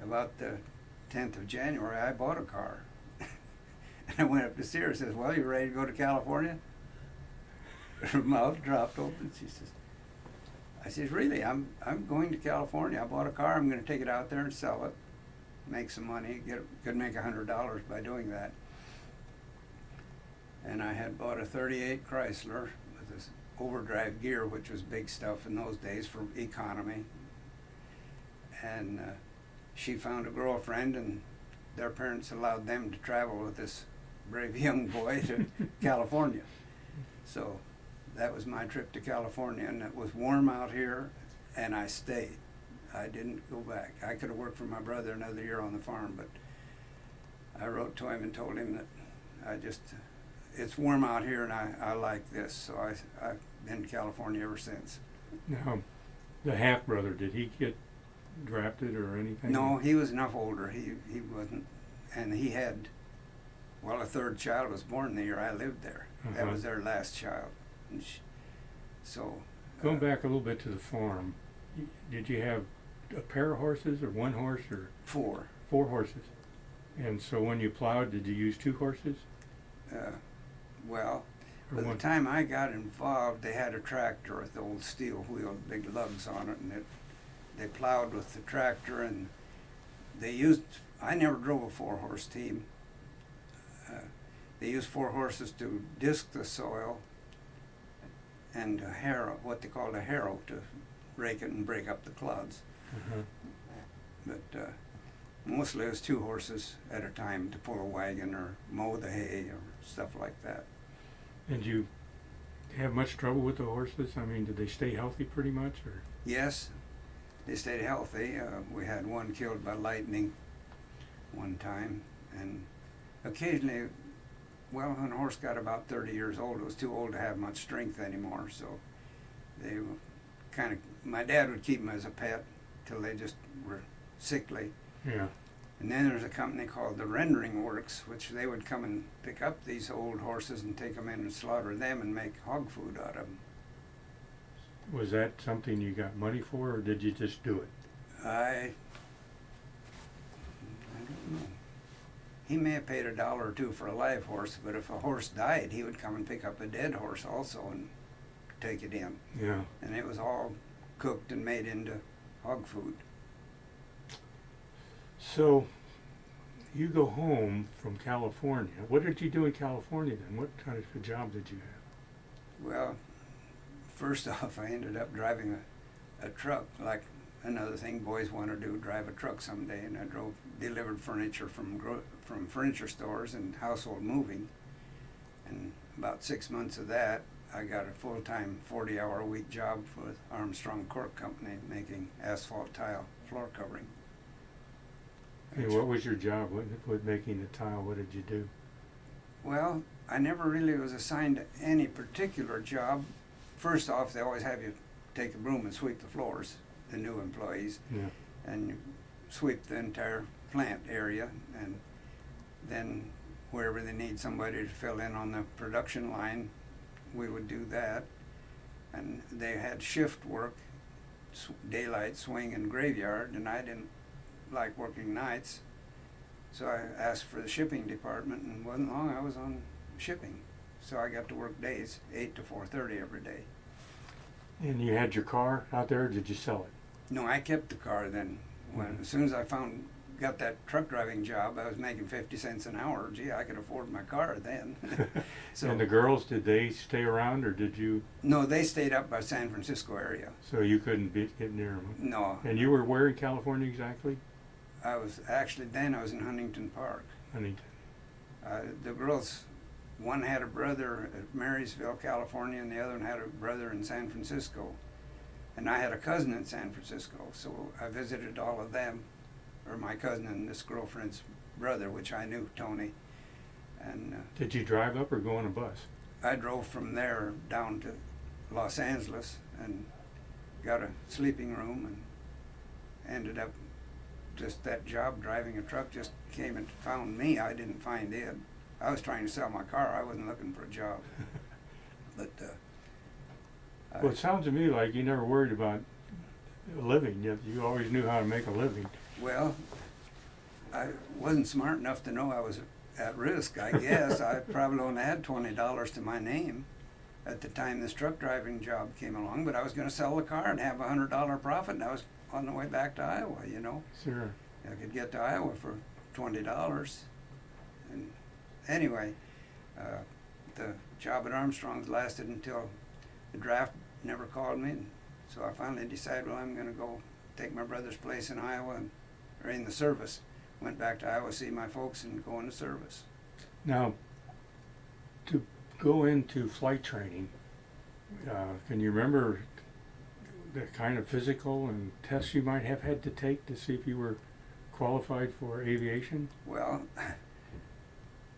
About the 10th of January, I bought a car. And I went up to see her and says, well, you ready to go to California? Her mouth dropped open. She says, I says, really, I'm going to California. I bought a car. I'm going to take it out there and sell it, make some money, could make $100 by doing that. And I had bought a 38 Chrysler with this overdrive gear, which was big stuff in those days for economy. And she found a girlfriend, and their parents allowed them to travel with this brave young boy to California. So that was my trip to California, and it was warm out here, and I stayed. I didn't go back. I could have worked for my brother another year on the farm, but I wrote to him and told him that it's warm out here, and I like this, so I've been to California ever since. Now, the half-brother, did he get drafted or anything? No, he was enough older. He wasn't, and he had, well, a third child was born the year I lived there. That was their last child. And so going back a little bit to the farm, did you have a pair of horses or one horse or? Four. 4 horses. And so when you plowed, did you use 2 horses? Well, Or by the one? time I got involved, they had a tractor with the old steel wheel, big lugs on it, and they plowed with the tractor, and I never drove a 4-horse team. They used 4 horses to disc the soil and a harrow, what they called a harrow, to rake it and break up the clods. But mostly it was 2 horses at a time to pull a wagon or mow the hay or stuff like that. Did you have much trouble with the horses? I mean, did they stay healthy pretty much, or? Yes, they stayed healthy. We had one killed by lightning one time, and occasionally, well, when a horse got about 30 years old, it was too old to have much strength anymore, so they were kind of, my dad would keep them as a pet till they just were sickly. Yeah. And then there's a company called the Rendering Works, which they would come and pick up these old horses and take them in and slaughter them and make hog food out of them. Was that something you got money for, or did you just do it? I don't know. He may have paid $1 or $2 for a live horse, but if a horse died, he would come and pick up a dead horse also and take it in. Yeah. And it was all cooked and made into hog food. So, you go home from California. What did you do in California then? What kind of a job did you have? Well, first off, I ended up driving a truck, like another thing boys want to do, drive a truck someday. And I delivered furniture from furniture stores and household moving. And about 6 months of that, I got a full-time 40-hour-a-week job with Armstrong Cork Company making asphalt tile floor covering. Hey, what was your job with making the tile? What did you do? Well, I never really was assigned to any particular job. First off, they always have you take a broom and sweep the floors, the new employees, Yeah. and you sweep the entire plant area. And then wherever they need somebody to fill in on the production line, we would do that. And they had shift work, daylight, swing, and graveyard, and I didn't like working nights. So I asked for the shipping department, and wasn't long I was on shipping. So I got to work days, 8 to 4:30 every day. And you had your car out there, or did you sell it? No, I kept the car then. As soon as I got that truck driving job, I was making 50 cents an hour. Gee, I could afford my car then. So, and the girls, did they stay around, or did you? No, they stayed up by San Francisco area. So you couldn't get near them? No. And you were where in California exactly? I was in Huntington Park. Huntington. The girls, one had a brother at Marysville, California, and the other one had a brother in San Francisco. And I had a cousin in San Francisco, so I visited all of them, or my cousin and this girlfriend's brother, which I knew, Tony. And did you drive up or go on a bus? I drove from there down to Los Angeles and got a sleeping room, and ended up just that job driving a truck just came and found me. I didn't find it. I was trying to sell my car. I wasn't looking for a job. But well, it sounds to me like you never worried about a living. You always knew how to make a living. Well, I wasn't smart enough to know I was at risk, I guess. I probably only had $20 to my name at the time this truck driving job came along, but I was going to sell the car and have a $100 profit, and I was on the way back to Iowa, you know. Sure. I could get to Iowa for $20. And anyway, the job at Armstrong's lasted until the draft never called me, and so I finally decided, well, I'm going to go take my brother's place in Iowa, or in the service. Went back to Iowa, see my folks, and go into service. Now, to go into flight training, can you remember the kind of physical and tests you might have had to take to see if you were qualified for aviation? Well,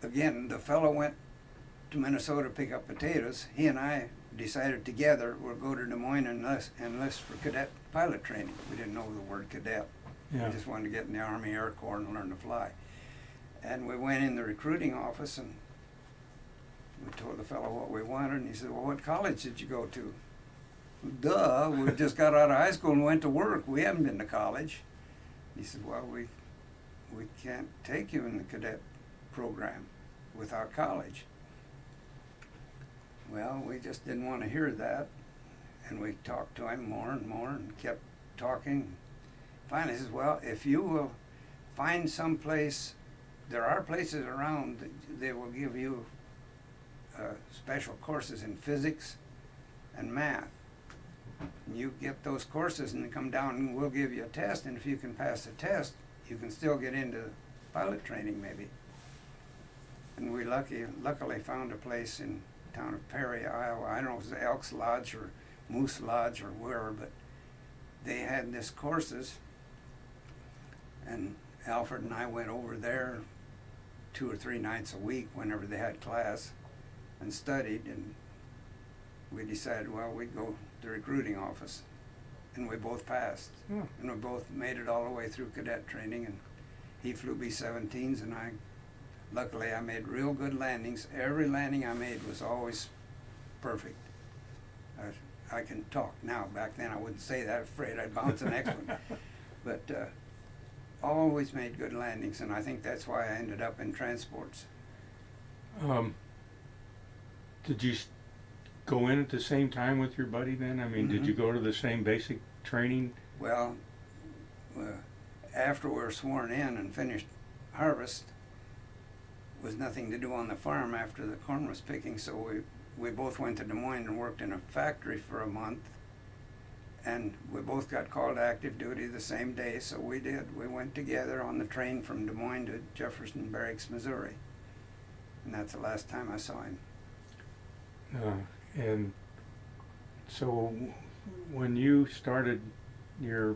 again, the fellow went to Minnesota to pick up potatoes. He and I decided together we'll go to Des Moines and enlist for cadet pilot training. We didn't know the word cadet. Yeah. We just wanted to get in the Army Air Corps and learn to fly. And we went in the recruiting office, and we told the fellow what we wanted, and he said, well, what college did you go to? Duh, we just got out of high school and went to work. We haven't been to college. He said, well, we can't take you in the cadet program without college. Well, we just didn't want to hear that, and we talked to him more and more and kept talking. Finally, he says, well, if you will find some place, there are places around that they will give you special courses in physics and math. And you get those courses and come down and we'll give you a test, and if you can pass the test, you can still get into pilot training maybe. And we luckily found a place in the town of Perry, Iowa. I don't know if it was Elks Lodge or Moose Lodge or where, but they had this courses, and Alfred and I went over there 2 or 3 nights a week whenever they had class and studied, and we decided, well, we'd go to the recruiting office, and we both passed. Hmm. And we both made it all the way through cadet training, and he flew B-17s, and luckily I made real good landings. Every landing I made was always perfect. I can talk now. Back then I wouldn't say that, afraid I'd bounce the next one. But always made good landings, and I think that's why I ended up in transports. Did you go in at the same time with your buddy then? I mean, did you go to the same basic training? Well, after we were sworn in and finished harvest, was nothing to do on the farm after the corn was picking, so we both went to Des Moines and worked in a factory for a month, and we both got called to active duty the same day, so we did. We went together on the train from Des Moines to Jefferson Barracks, Missouri, and that's the last time I saw him. And so when you started your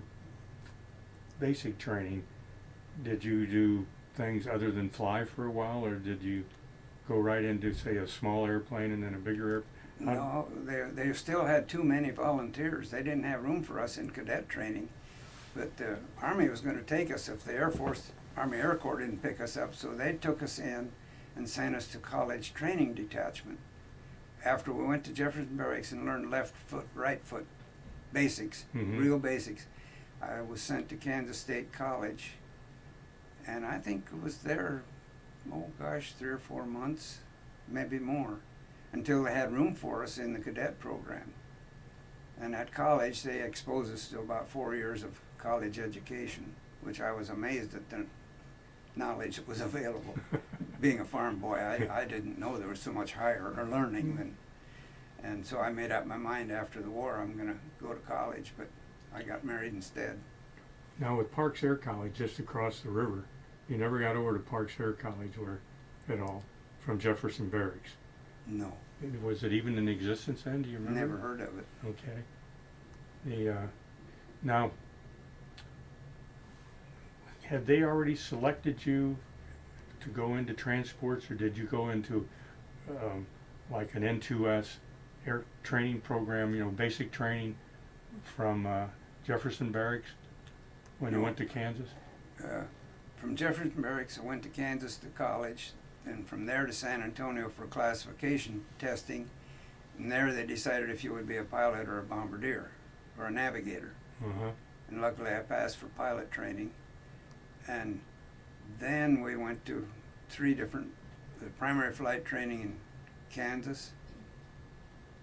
basic training, did you do things other than fly for a while, or did you go right into, say, a small airplane and then a bigger airplane? No, they still had too many volunteers. They didn't have room for us in cadet training. But the Army was going to take us if the Air Force Army Air Corps didn't pick us up, so they took us in and sent us to college training detachment. After we went to Jefferson Barracks and learned left foot, right foot basics, real basics, I was sent to Kansas State College, and I think it was there, 3 or 4 months, maybe more, until they had room for us in the cadet program. And at college, they exposed us to about 4 years of college education, which I was amazed at the knowledge that was available. Being a farm boy, I didn't know there was so much higher learning than, and so I made up my mind after the war I'm going to go to college, but I got married instead. Now with Parks Air College just across the river, you never got over to Parks Air College at all from Jefferson Barracks? No. Was it even in existence then? Do you remember? Never heard of it. Okay. Now, had they already selected you to go into transports, or did you go into like an N2S air training program, basic training from Jefferson Barracks when you went to Kansas? From Jefferson Barracks, I went to Kansas to college, and from there to San Antonio for classification testing. And there they decided if you would be a pilot or a bombardier or a navigator. And luckily I passed for pilot training. And then we went to 3 different, the primary flight training in Kansas.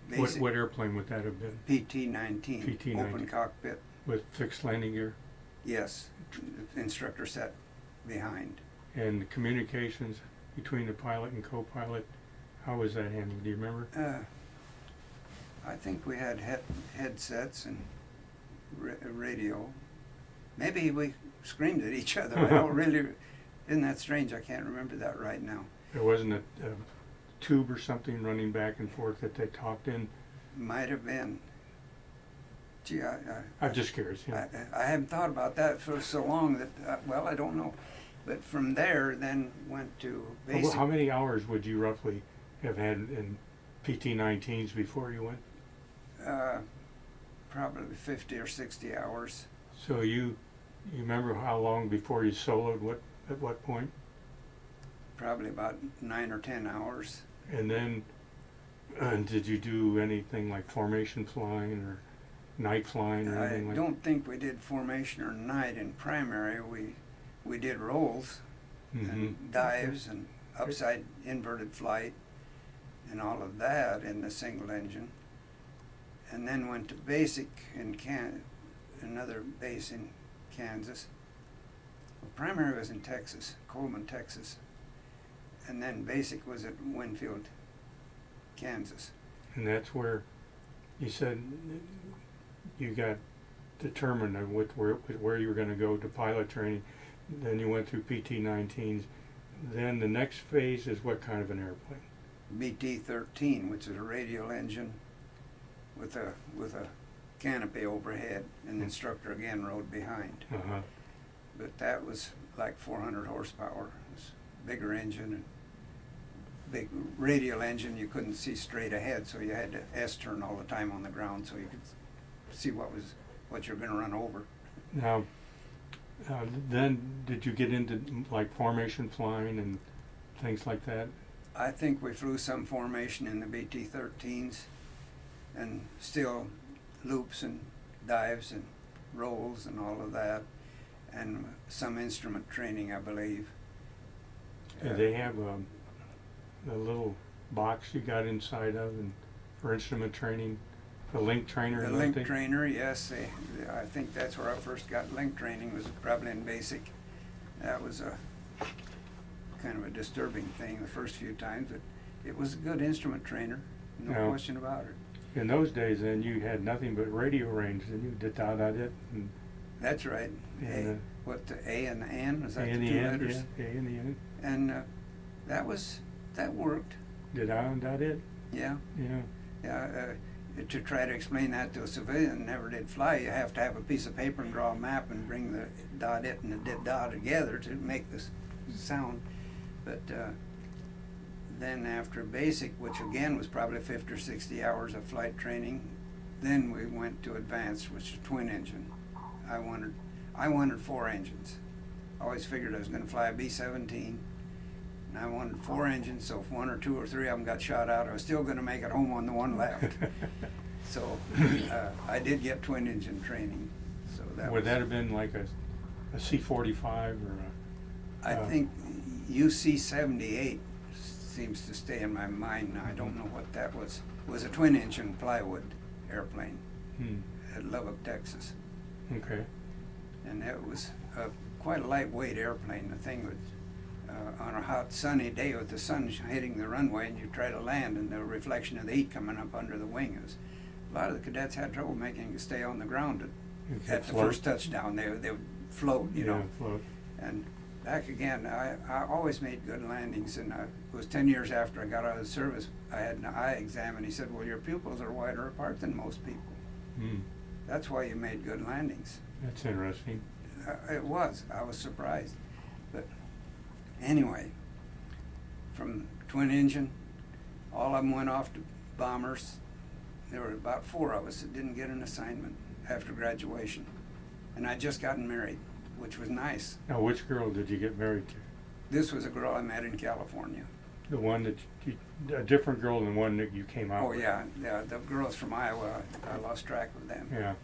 What airplane would that have been? PT-19, PT-19. open cockpit. With fixed landing gear? Yes, the instructor sat behind. And communications between the pilot and co-pilot, how was that handled? Do you remember? I think we had headsets and radio. Maybe we screamed at each other. I don't really, isn't that strange? I can't remember that right now. There wasn't a tube or something running back and forth that they talked in? Might have been. Gee, I'm just curious. Yeah. I haven't thought about that for so long that, I don't know. But from there, then went to basic. Well, how many hours would you roughly have had in PT-19s before you went? Probably 50 or 60 hours. So you remember how long before you soloed? At what point? Probably about 9 or 10 hours. And then, did you do anything like formation flying or night flying or anything like that? I don't think we did formation or night in primary. We did rolls and dives and upside inverted flight and all of that in the single engine. And then went to basic in another base in Kansas. Well, primary was in Texas, Coleman, Texas. And then basic was at Winfield, Kansas. And that's where you said you got determined with where you were going to go to pilot training. Then you went through PT-19s. Then the next phase is what kind of an airplane? BT-13, which is a radial engine with a canopy overhead, and the instructor again rode behind. But that was like 400 horsepower. It was a bigger engine and big radial engine. You couldn't see straight ahead, so you had to S-turn all the time on the ground so you could see what you're going to run over. Now, then did you get into like formation flying and things like that? I think we flew some formation in the BT-13s and still loops and dives and rolls and all of that, and some instrument training, I believe. Did they have a little box you got inside of and for instrument training? The link trainer? The link trainer, yes. I think that's where I first got link training, was probably in basic. That was a kind of a disturbing thing the first few times, but it was a good instrument trainer, no question about it. In those days, then, you had nothing but radio range, and you did it. And that's right. The A and the N, is that the 2 letters? Yeah, A and the N. And that worked. Did I and it? Yeah. Yeah. Yeah. To try to explain that to a civilian who never did fly, you have to have a piece of paper and draw a map and bring the .it and the .dot together to make this sound. But then after basic, which again was probably 50 or 60 hours of flight training, then we went to advanced, which is twin engine. I wanted 4 engines, always figured I was gonna fly a B-17. And I wanted 4 engines, so if 1 or 2 or 3 of them got shot out, I was still gonna make it home on the one left. So I did get twin engine training. So Would that have been like a C-45 or I think UC-78 seems to stay in my mind now. I don't know what that was. It was a twin engine plywood airplane at Lubbock, Texas. Okay. And it was quite a lightweight airplane. The thing would, on a hot sunny day with the sun hitting the runway and you try to land and the reflection of the heat coming up under the wing, a lot of the cadets had trouble making it stay on the ground at the first touchdown. They would float, you know. Float. And back again, I always made good landings, and it was 10 years after I got out of the service, I had an eye exam, and he said, well, your pupils are wider apart than most people. That's why you made good landings. That's interesting. It was. I was surprised. But anyway, from twin engine, all of them went off to bombers. There were about 4 of us that didn't get an assignment after graduation. And I'd just gotten married, which was nice. Now, which girl did you get married to? This was a girl I met in California. The one that a different girl than the one that you came out Oh with? yeah, the girls from Iowa, I lost track of them. Yeah.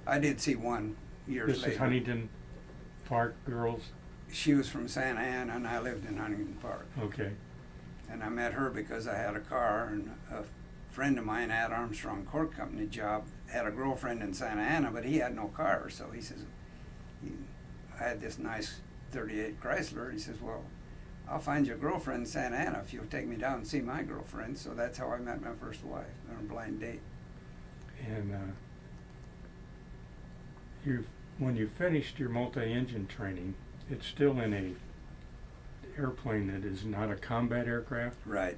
I did see one years This later. is Huntington Park girls? She was from Santa Ana and I lived in Huntington Park. Okay. And I met her because I had a car, and a friend of mine at Armstrong Cork Company job had a girlfriend in Santa Ana, but he had no car. So he says, I had this nice 38 Chrysler. He says, well, I'll find you a girlfriend in Santa Ana if you'll take me down and see my girlfriend. So that's how I met my first wife, on a blind date. And when you finished your multi-engine training, it's still in a airplane that is not a combat aircraft? Right.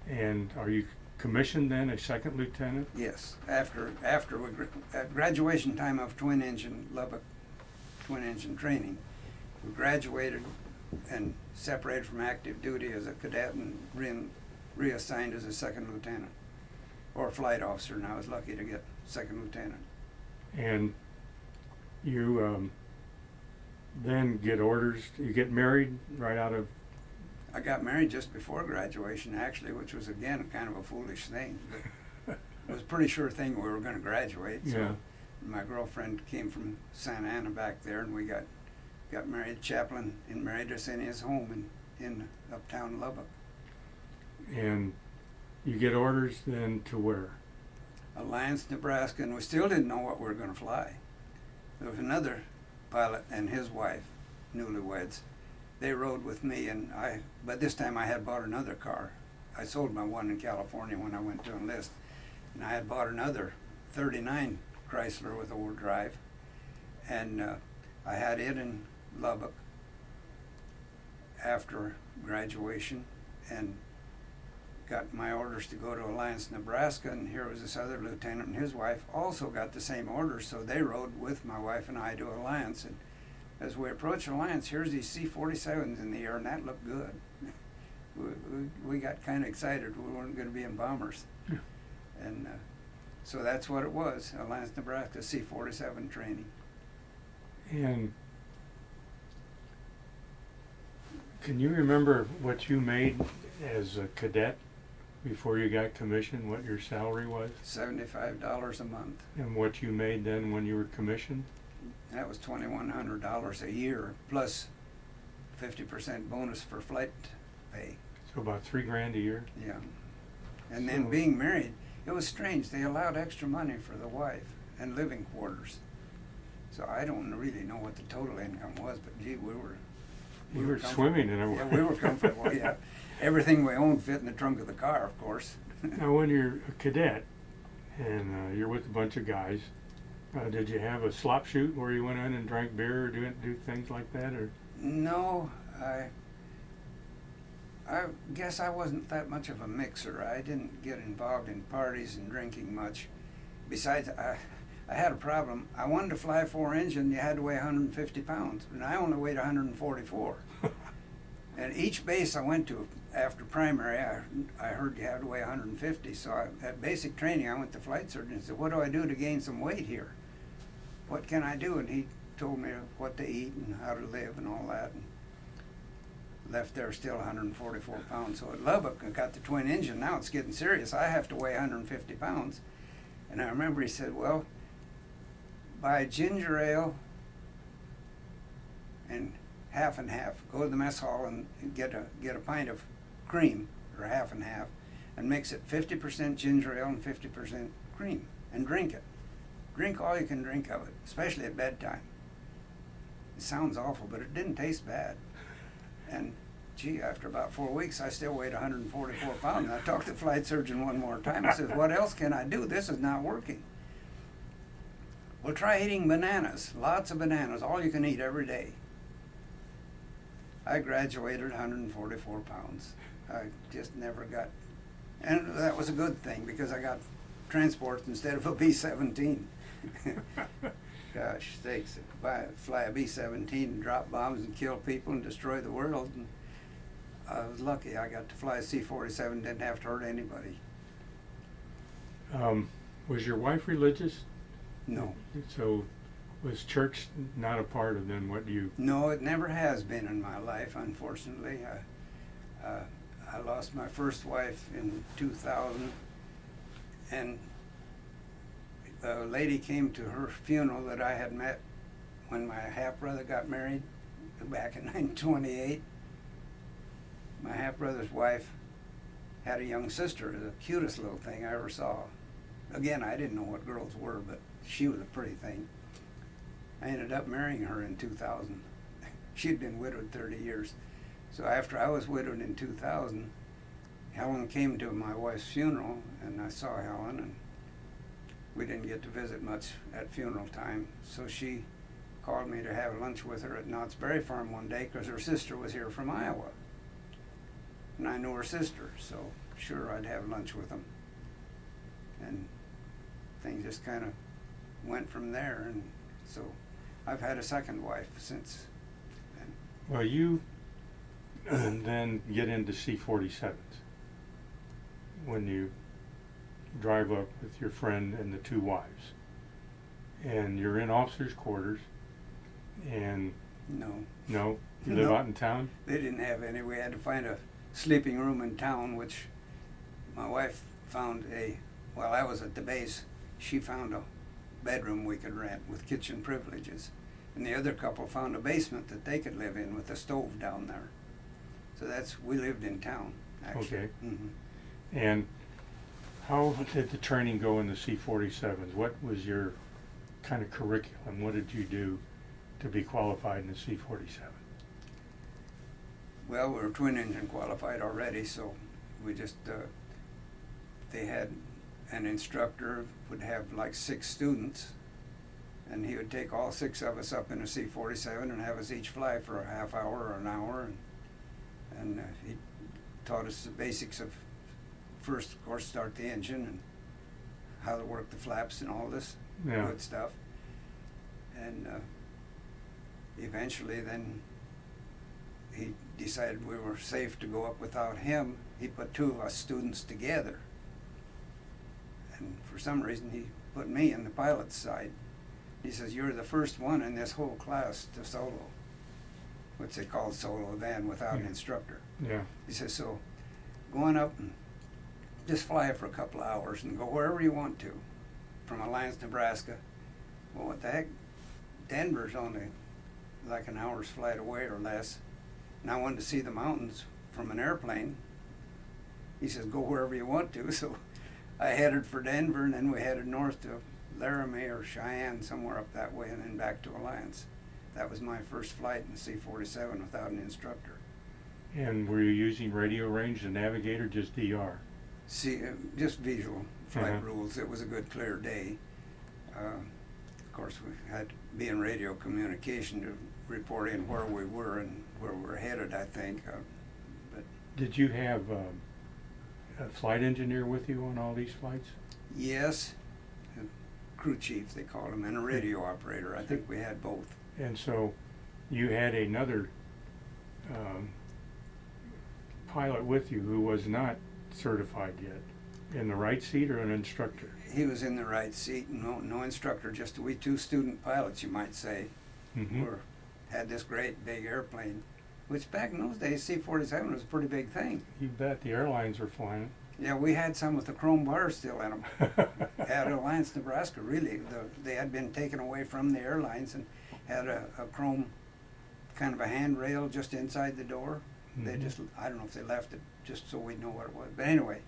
And are you commissioned then, a second lieutenant? Yes. After at graduation time of twin engine Lubbock twin engine training, we graduated and separated from active duty as a cadet and reassigned as a second lieutenant or flight officer, and I was lucky to get second lieutenant. And you then get orders, you get married right out of... I got married just before graduation, actually, which was, again, kind of a foolish thing. But it was a pretty sure thing we were going to graduate. So Yeah. my girlfriend came from Santa Ana back there, and we got married. Chaplain and married us in his home in uptown Lubbock. And you get orders then to where? Alliance, Nebraska, and we still didn't know what we were going to fly. There was another pilot and his wife, newlyweds. They rode with me, and but this time I had bought another car. I sold my one in California when I went to enlist, and I had bought another 39 Chrysler with all drive, and I had it in Lubbock after graduation, and got my orders to go to Alliance, Nebraska, and here was this other lieutenant and his wife also got the same orders, so they rode with my wife and I to Alliance. And as we approached Alliance, here's these C-47s in the air, and that looked good. We got kind of excited. We weren't going to be in bombers. Yeah. And so that's what it was, Alliance, Nebraska, C-47 training. And can you remember what you made as a cadet before you got commissioned, what your salary was? $75 a month. And what you made then when you were commissioned? That was $2,100 a year, plus 50% bonus for flight pay. So about $3,000 a year? Yeah. And then So- being married, it was strange. They allowed extra money for the wife and living quarters. So I don't really know what the total income was, but gee, we were You were comfortable. swimming in a... Yeah, we were comfortable, yeah. Everything we owned fit in the trunk of the car, of course. Now, when you're a cadet and you're with a bunch of guys, did you have a slop shoot where you went in and drank beer or do things like that? Or No, I guess I wasn't that much of a mixer. I didn't get involved in parties and drinking much. Besides, I had a problem. I wanted to fly 4-engine. You had to weigh 150 pounds, and I only weighed 144. And each base I went to after primary, I heard you had to weigh 150. So at basic training, I went to flight surgeon and said, "What do I do to gain some weight here? What can I do?" And told me what to eat and how to live and all that. And left there still 144 pounds. So at Lubbock, I got the twin engine. Now it's getting serious. I have to weigh 150 pounds. And I remember he said, well, buy ginger ale and half. Go to the mess hall and get a pint of cream, or half and half, and mix it 50% ginger ale and 50% cream, and drink it. Drink all you can drink of it, especially at bedtime. It sounds awful, but it didn't taste bad. And gee, after about 4 weeks, I still weighed 144 pounds. And I talked to the flight surgeon one more time. I said, what else can I do? This is not working. Well, try eating bananas, lots of bananas, all you can eat every day. I graduated 144 pounds. I just never got, and that was a good thing because I got transport instead of a B-17. Gosh sakes, fly a B-17 and drop bombs and kill people and destroy the world. And I was lucky I got to fly a C-47, didn't have to hurt anybody. Was your wife religious? No. So was church not a part of then what you... No, it never has been in my life, unfortunately. I lost my first wife in 2000, and a lady came to her funeral that I had met when my half-brother got married back in 1928. My half-brother's wife had a young sister, the cutest little thing I ever saw. Again, I didn't know what girls were, but she was a pretty thing. I ended up marrying her in 2000. She'd been widowed 30 years. So after I was widowed in 2000, Helen came to my wife's funeral, and I saw Helen, and we didn't get to visit much at funeral time. So she called me to have lunch with her at Knott's Berry Farm one day because her sister was here from Iowa. And I knew her sister, so sure, I'd have lunch with them. And things just kind of went from there, and so I've had a second wife since then. Well, you then get into C-47s when you drive up with your friend and the two wives, and you're in officers' quarters, and No, you live No. out in town. they didn't have any. We had to find a sleeping room in town, which my wife found while I was at the base, she found a bedroom we could rent with kitchen privileges. And the other couple found a basement that they could live in with a stove down there. So we lived in town, actually. Okay. Mm-hmm. And how did the training go in the C-47s? What was your kind of curriculum? What did you do to be qualified in the C-47? Well, we were twin engine qualified already, so we just, they had an instructor would have like 6 students, and he would take all 6 of us up in a C-47 and have us each fly for a half hour or an hour, and he taught us the basics of, first, of course, start the engine and how to work the flaps and all this good stuff. And eventually then he decided we were safe to go up without him. He put 2 of us students together. And for some reason he put me in the pilot's side. He says, you're the first one in this whole class to solo, which they called solo then without an instructor. Yeah. He says, so go on up and just fly for a couple of hours and go wherever you want to. From Alliance, Nebraska. Well, what the heck? Denver's only like an hour's flight away or less. And I wanted to see the mountains from an airplane. He says, go wherever you want to. So I headed for Denver, and then we headed north to Laramie or Cheyenne, somewhere up that way, and then back to Alliance. That was my first flight in the C-47 without an instructor. And were you using radio range, the navigator, just DR? Just visual flight rules. It was a good, clear day. Of course, we had to be in radio communication to report in where we were and where we were headed, I think. But did you have a flight engineer with you on all these flights? yes, a crew chief, they called him, and a radio operator. I think we had both. And so you had another pilot with you who was not certified yet, in the right seat or an instructor? He was in the right seat. No instructor, just we 2 student pilots, you might say. had this great big airplane, which back in those days, C-47 was a pretty big thing. You bet the airlines were flying. Yeah, we had some with the chrome bars still in them. At Alliance, Nebraska, really. They had been taken away from the airlines and had a chrome kind of a handrail just inside the door. They just, I don't know if they left it just so we'd know what it was. But anyway,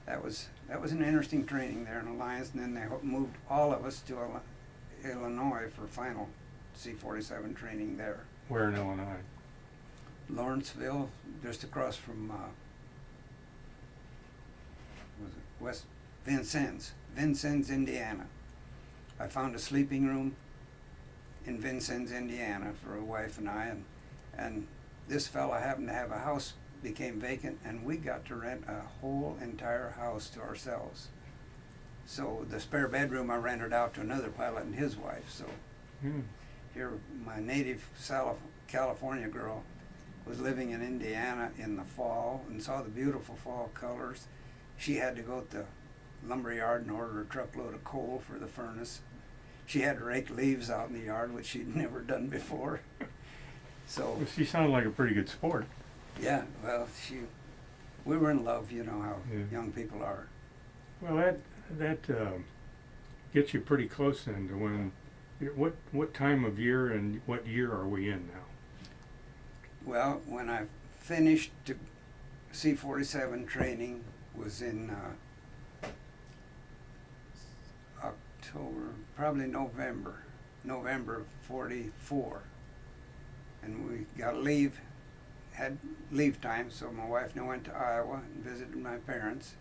that was an interesting training there in Alliance, and then they moved all of us to Illinois for final C-47 training there. Where in Illinois? Lawrenceville, just across from was it West Vincennes, Indiana. I found a sleeping room in Vincennes, Indiana for a wife and I, and this fella happened to have a house became vacant, and we got to rent a whole entire house to ourselves. So the spare bedroom I rented out to another pilot and his wife. So here, my native California girl was living in Indiana in the fall and saw the beautiful fall colors. She had to go to the lumber yard and order a truckload of coal for the furnace. She had to rake leaves out in the yard, which she'd never done before. So Well, she sounded like a pretty good sport. yeah, well, we were in love, you know how young people are. Well, that gets you pretty close then to when. What time of year and what year are we in now? Well, when I finished C-47 training was in October, probably November of '44. And we got leave, had leave time, so my wife and I went to Iowa and visited my parents.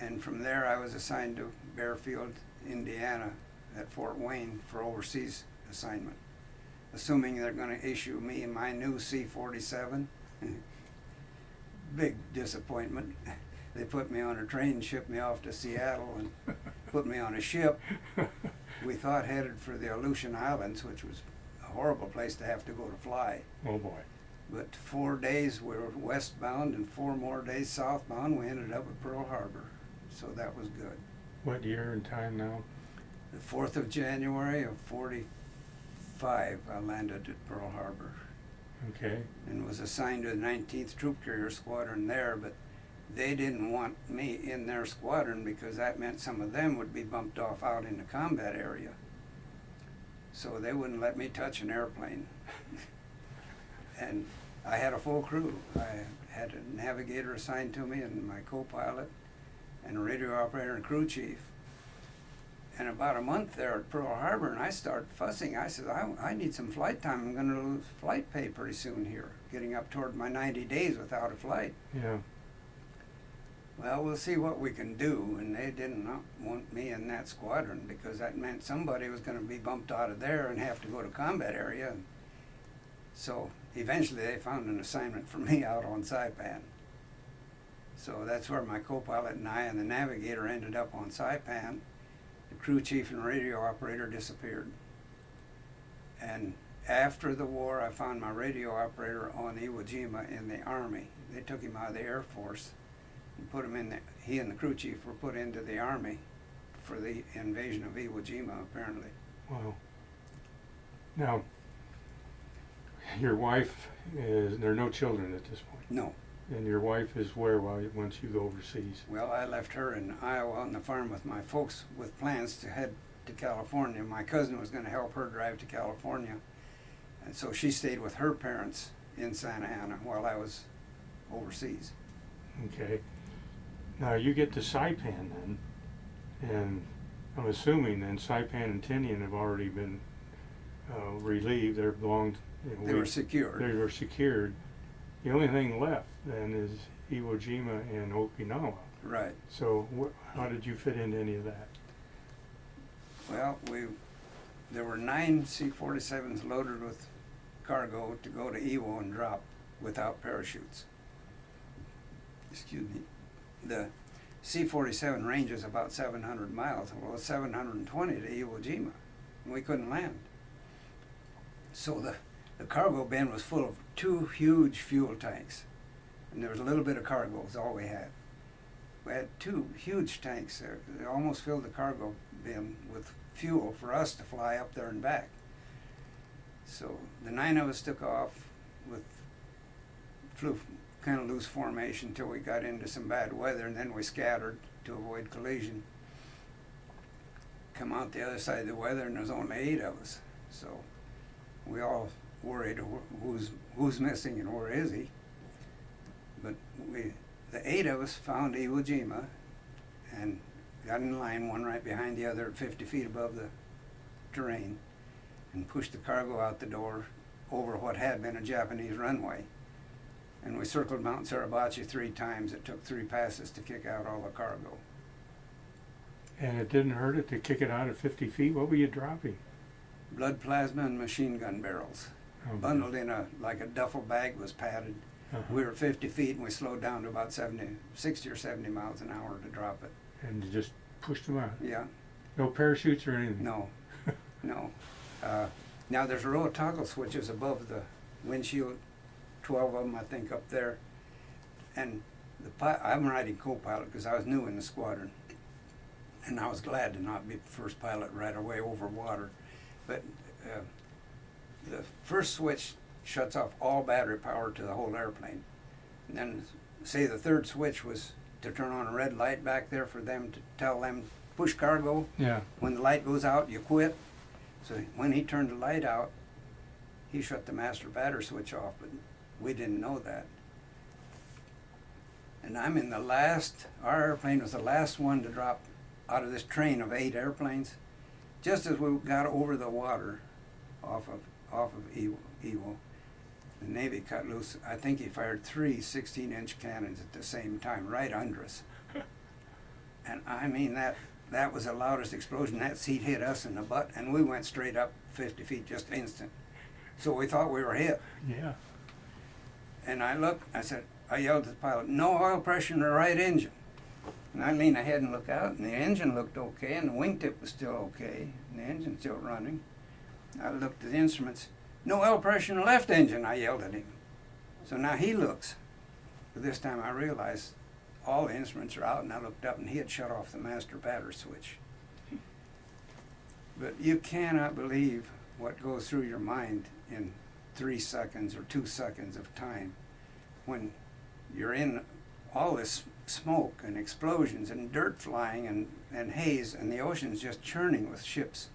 And from there I was assigned to Bearfield, Indiana at Fort Wayne for overseas assignment, assuming they're going to issue me my new C-47. Big disappointment. They put me on a train, shipped me off to Seattle, and put me on a ship. We thought headed for the Aleutian Islands, which was a horrible place to have to go to fly. Oh boy. But 4 days we were westbound and 4 more days southbound. We ended up at Pearl Harbor, so that was good. What year and time now? The 4th of January of '45, I landed at Pearl Harbor Okay. and was assigned to the 19th Troop Carrier Squadron there, but they didn't want me in their squadron because that meant some of them would be bumped off out in the combat area. So they wouldn't let me touch an airplane. And I had a full crew. I had a navigator assigned to me and my co-pilot and a radio operator and crew chief. And about a month there at Pearl Harbor, and I started fussing. I said, I need some flight time. I'm going to lose flight pay pretty soon here, getting up toward my 90 days without a flight. Yeah. Well, we'll see what we can do. And they did not want me in that squadron because that meant somebody was going to be bumped out of there and have to go to combat area. So eventually they found an assignment for me out on Saipan. So that's where my co-pilot and I and the navigator ended up on Saipan. The crew chief and radio operator disappeared. And after the war, I found my radio operator on Iwo Jima in the Army. They took him out of the Air Force and put him in he and the crew chief were put into the Army for the invasion of Iwo Jima, apparently. Wow. Now, your wife there are no children at this point. No. And your wife is where once you go overseas? Well, I left her in Iowa on the farm with my folks with plans to head to California. My cousin was going to help her drive to California. And so she stayed with her parents in Santa Ana while I was overseas. Okay. Now you get to Saipan then, and I'm assuming then Saipan and Tinian have already been relieved. They're belonged. They were secured. They were secured. The only thing left then is Iwo Jima and Okinawa. Right. So how did you fit into any of that? Well, there were 9 C-47s loaded with cargo to go to Iwo and drop without parachutes. Excuse me. The C-47 range is about 700 miles. Well, it's 720 to Iwo Jima, and we couldn't land. So the cargo bin was full of 2 huge fuel tanks, and there was a little bit of cargo, is all we had. We had 2 huge tanks there. They almost filled the cargo bin with fuel for us to fly up there and back. So the 9 of us took off flew kind of loose formation till we got into some bad weather, and then we scattered to avoid collision. Come out the other side of the weather, and there's only 8 of us. So we all worried who's missing and where is he. But the 8 of us found Iwo Jima and got in line, one right behind the other, 50 feet above the terrain, and pushed the cargo out the door over what had been a Japanese runway. And we circled Mount Suribachi 3 times. It took 3 passes to kick out all the cargo. And it didn't hurt it to kick it out at 50 feet? What were you dropping? Blood plasma and machine gun barrels. Oh, Bundled in like a duffel bag, was padded. We were 50 feet, and we slowed down to about 60 or 70 miles an hour to drop it. And you just pushed them out? Yeah. No parachutes or anything? No. No. Now there's a row of toggle switches above the windshield, 12 of them, I think, up there. And I'm riding co-pilot because I was new in the squadron. And I was glad to not be first pilot right away over water. But the first switch shuts off all battery power to the whole airplane. And then, say the third switch was to turn on a red light back there for them to tell them, push cargo. Yeah. When the light goes out, you quit. So when he turned the light out, he shut the master battery switch off, but we didn't know that. And I'm in our airplane was the last one to drop out of this train of 8 airplanes. Just as we got over the water off of Iwo, the Navy cut loose. I think he fired 3 16-inch cannons at the same time, right under us. And I mean, that was the loudest explosion. That seat hit us in the butt, and we went straight up 50 feet, just instant. So we thought we were hit. Yeah. And I yelled at the pilot, "No oil pressure in the right engine." And I leaned ahead and looked out, and the engine looked okay, and the wingtip was still okay, and the engine's still running. I looked at the instruments. "No oil pressure in the left engine," I yelled at him. So now he looks. But this time I realized all the instruments are out, and I looked up, and he had shut off the master battery switch. But you cannot believe what goes through your mind in 3 seconds or 2 seconds of time when you're in all this smoke and explosions and dirt flying and haze, and the ocean's just churning with ships.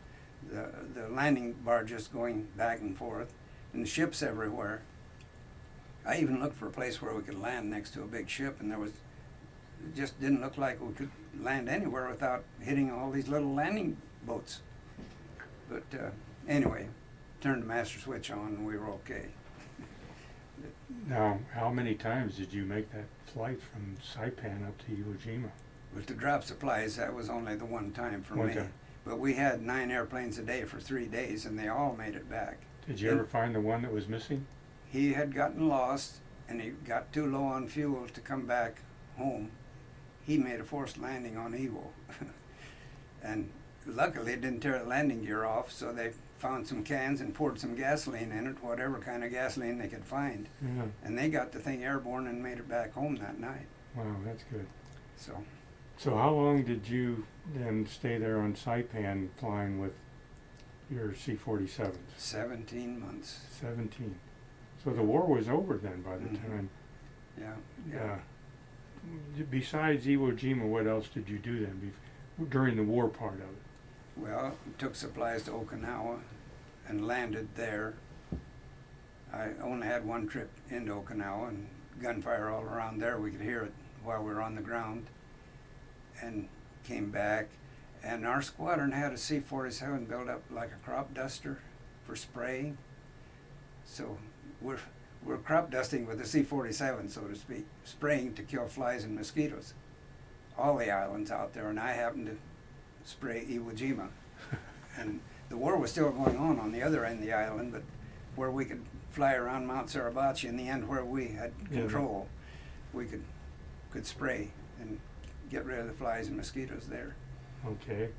The landing barges going back and forth, and ships everywhere. I even looked for a place where we could land next to a big ship, and it just didn't look like we could land anywhere without hitting all these little landing boats. But anyway, turned the master switch on, and we were okay. Now, how many times did you make that flight from Saipan up to Iwo Jima? But to drop supplies, that was only the one time for One me. time. But we had 9 airplanes a day for 3 days, and they all made it back. Did you ever find the one that was missing? He had gotten lost, and he got too low on fuel to come back home. He made a forced landing on Iwo. And luckily it didn't tear the landing gear off, so they found some cans and poured some gasoline in it, whatever kind of gasoline they could find. Yeah. And they got the thing airborne and made it back home that night. Wow, that's good. So how long did you then stay there on Saipan flying with your C-47s? 17 months. 17. So the war was over then by the Mhm. time. Yeah. Besides Iwo Jima, what else did you do then during the war part of it? Well, took supplies to Okinawa and landed there. I only had one trip into Okinawa, and gunfire all around there. We could hear it while we were on the ground. And came back, and our squadron had a C-47 built up like a crop duster for spraying. So we're crop dusting with the C-47, so to speak, spraying to kill flies and mosquitoes. All the islands out there, and I happened to spray Iwo Jima. And the war was still going on the other end of the island, but where we could fly around Mount Suribachi, in the end where we had control, we could spray and get rid of the flies and mosquitoes there. Okay.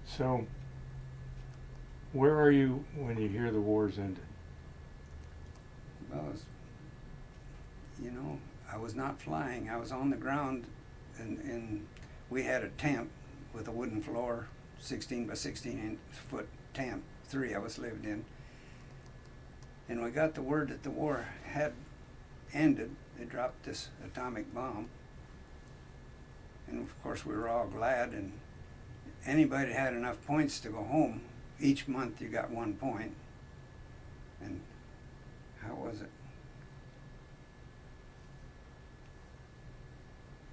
So, where are you when you hear the war's ended? Well, I was not flying. I was on the ground, and we had a tent with a wooden floor, 16 by 16 foot tent. 3 of us lived in. And we got the word that the war had ended. They dropped this atomic bomb. And of course we were all glad, and anybody that had enough points to go home, each month you got 1 point. And how was it?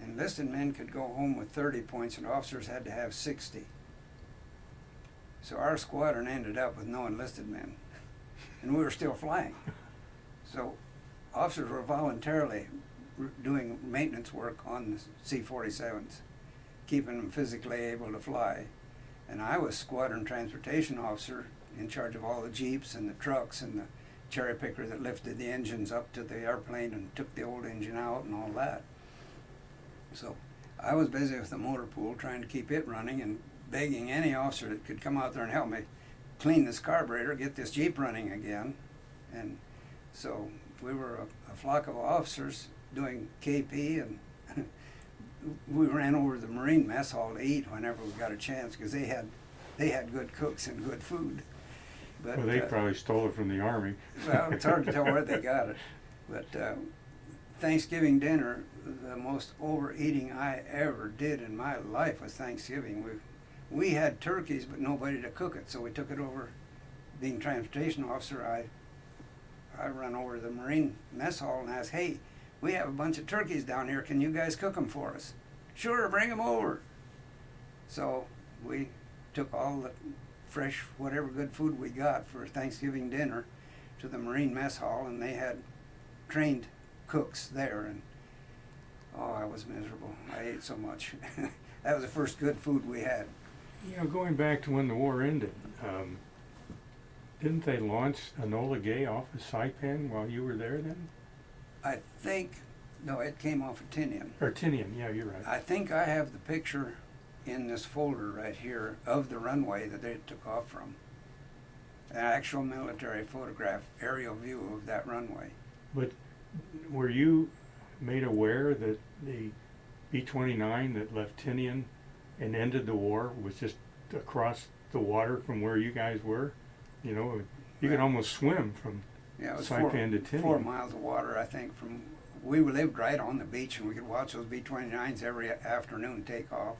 Enlisted men could go home with 30 points and officers had to have 60. So our squadron ended up with no enlisted men. And we were still flying. So officers were voluntarily doing maintenance work on the C-47s, keeping them physically able to fly. And I was squadron transportation officer in charge of all the jeeps and the trucks and the cherry picker that lifted the engines up to the airplane and took the old engine out and all that. So I was busy with the motor pool trying to keep it running and begging any officer that could come out there and help me clean this carburetor, get this Jeep running again. And so we were a flock of officers doing KP, and we ran over to the Marine mess hall to eat whenever we got a chance, because they had good cooks and good food. But, Well, they probably stole it from the Army. well, it's hard to tell where they got it. But Thanksgiving dinner, the most overeating I ever did in my life was Thanksgiving. We had turkeys, but nobody to cook it, so we took it over. Being transportation officer, I run over to the Marine mess hall and asked, hey, we have a bunch of turkeys down here. Can you guys cook them for us? Sure, bring them over. So we took all the fresh, whatever good food we got for Thanksgiving dinner to the Marine mess hall, and they had trained cooks there, and oh, I was miserable. I ate so much. That was the first good food we had. You know, going back to when the war ended, didn't they launch Enola Gay off of Saipan while you were there then? I think, no, it came off of Tinian. Or Tinian, yeah, you're right. I think I have the picture in this folder right here of the runway that they took off from. An actual military photograph, aerial view of that runway. But were you made aware that the B-29 that left Tinian and ended the war was just across the water from where you guys were? You know, you could almost swim from Yeah, it was Saipan to Tinian. 4 miles of water, I think, from, we lived right on the beach, and we could watch those B-29s every afternoon take off.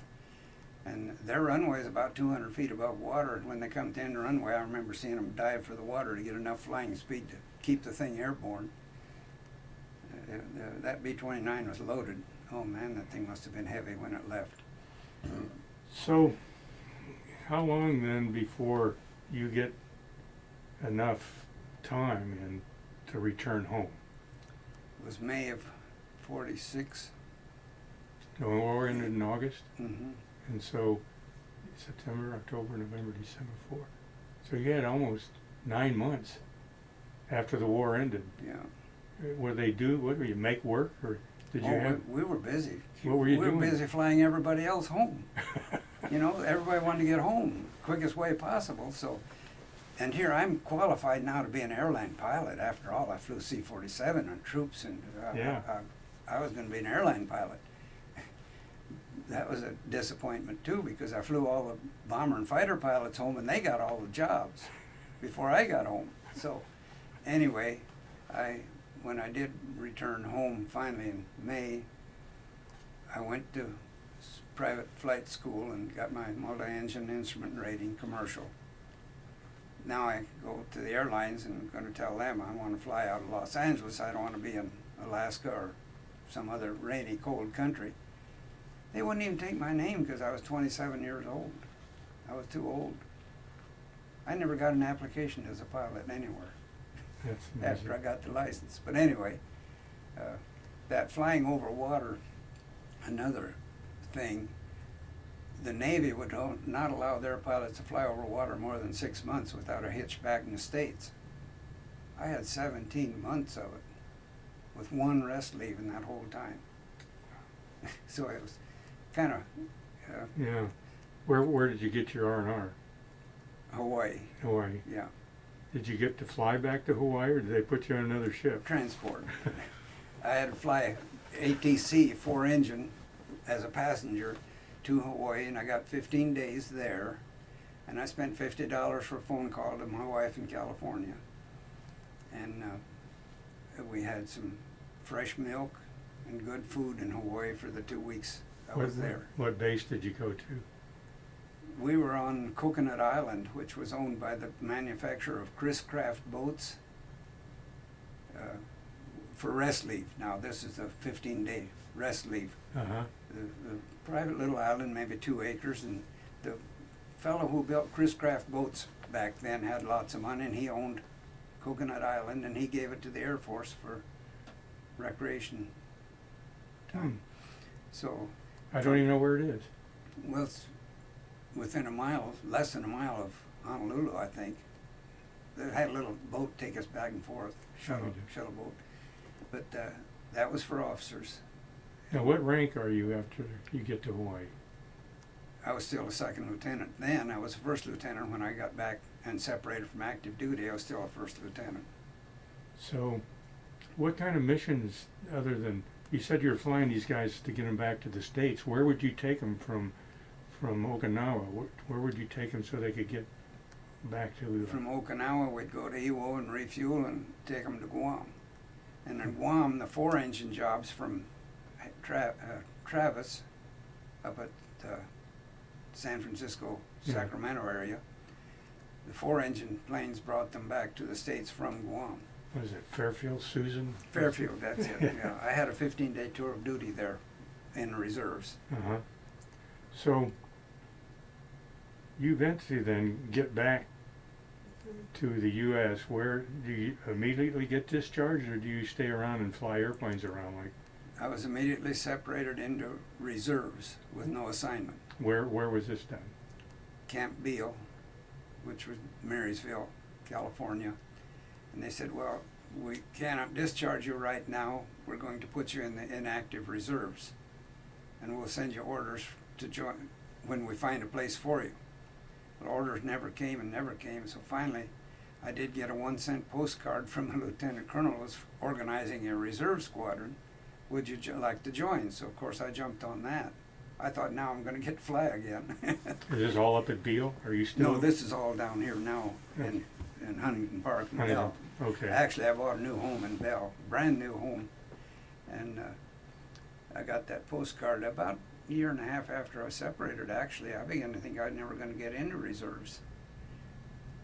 And their runway is about 200 feet above water. When they come to end the runway, I remember seeing them dive for the water to get enough flying speed to keep the thing airborne. That B-29 was loaded. Oh man, that thing must have been heavy when it left. So, how long then before you get enough time in to return home? It was May of '46. The war ended in August, Mm-hmm. and so September, October, November, December, 4. So you had almost 9 months after the war ended. Yeah. What were you make work, or did you have? We were busy. What were you doing? We were busy flying everybody else home. You know, everybody wanted to get home quickest way possible. So, and here I'm qualified now to be an airline pilot. After all, I flew C-47 and troops, and Yeah. I was going to be an airline pilot. That was a disappointment too, because I flew all the bomber and fighter pilots home, and they got all the jobs before I got home. So, anyway, when I did return home finally in May, I went to private flight school and got my multi-engine instrument rating commercial. Now I go to the airlines and I'm going to tell them I want to fly out of Los Angeles. I don't want to be in Alaska or some other rainy, cold country. They wouldn't even take my name because I was 27 years old. I was too old. I never got an application as a pilot anywhere That's after I amazing. got the license. But anyway, that flying over water, another thing, the Navy would not allow their pilots to fly over water more than 6 months without a hitch back in the States. I had 17 months of it, with one rest leave in that whole time. So it was kind of Yeah. Where did you get your R&R? Hawaii, Hawaii. yeah, Did you get to fly back to Hawaii, or did they put you on another ship? transport. I had to fly ATC 4-engine as a passenger to Hawaii, and I got 15 days there, and I spent $50 for a phone call to my wife in California. And we had some fresh milk and good food in Hawaii for the 2 weeks I was there. What base did you go to? We were on Coconut Island, which was owned by the manufacturer of Chris Craft boats for rest leave. Now, this is a 15-day rest leave. Uh-huh. The private little island, maybe 2 acres, and the fellow who built Chris Craft boats back then had lots of money, and he owned Coconut Island, and he gave it to the Air Force for recreation time. So, I don't even know where it is. well, it's within a mile, less than a mile of Honolulu, I think. They had a little boat take us back and forth, shuttle boat. But that was for officers. Now, what rank are you after you get to Hawaii? I was still a second lieutenant then. I was a first lieutenant when I got back and separated from active duty. I was still a first lieutenant. So, what kind of missions, other than, you said you were flying these guys to get them back to the States, where would you take them from Okinawa? Where would you take them so they could get back to? From Okinawa, we'd go to Iwo and refuel and take them to Guam. And in Guam, the 4-engine jobs from Travis up at San Francisco, Sacramento area, the 4-engine planes brought them back to the States from Guam. What is it, Fairfield, Susan? Fairfield, that's it. Yeah, I had a 15-day tour of duty there in the reserves. Uh-huh. So, you eventually then get back to the U.S. Where do you immediately get discharged, or do you stay around and fly airplanes around? Like, I was immediately separated into reserves with no assignment. where was this done? Camp Beale, which was Marysville, California. And they said, well, we cannot discharge you right now. We're going to put you in the inactive reserves. And we'll send you orders to join when we find a place for you. Well, orders never came and never came. So finally, I did get a 1-cent postcard from a lieutenant colonel who was organizing a reserve squadron. Would you like to join? So of course I jumped on that. I thought, now I'm going to get to fly again. Is this all up at Beale? Are you still? No, this is all down here now in Huntington Park and Huntington. Bell. Okay. Actually, I bought a new home in Bell, brand new home. And I got that postcard about a year and a half after I separated. Actually, I began to think I was never going to get into reserves.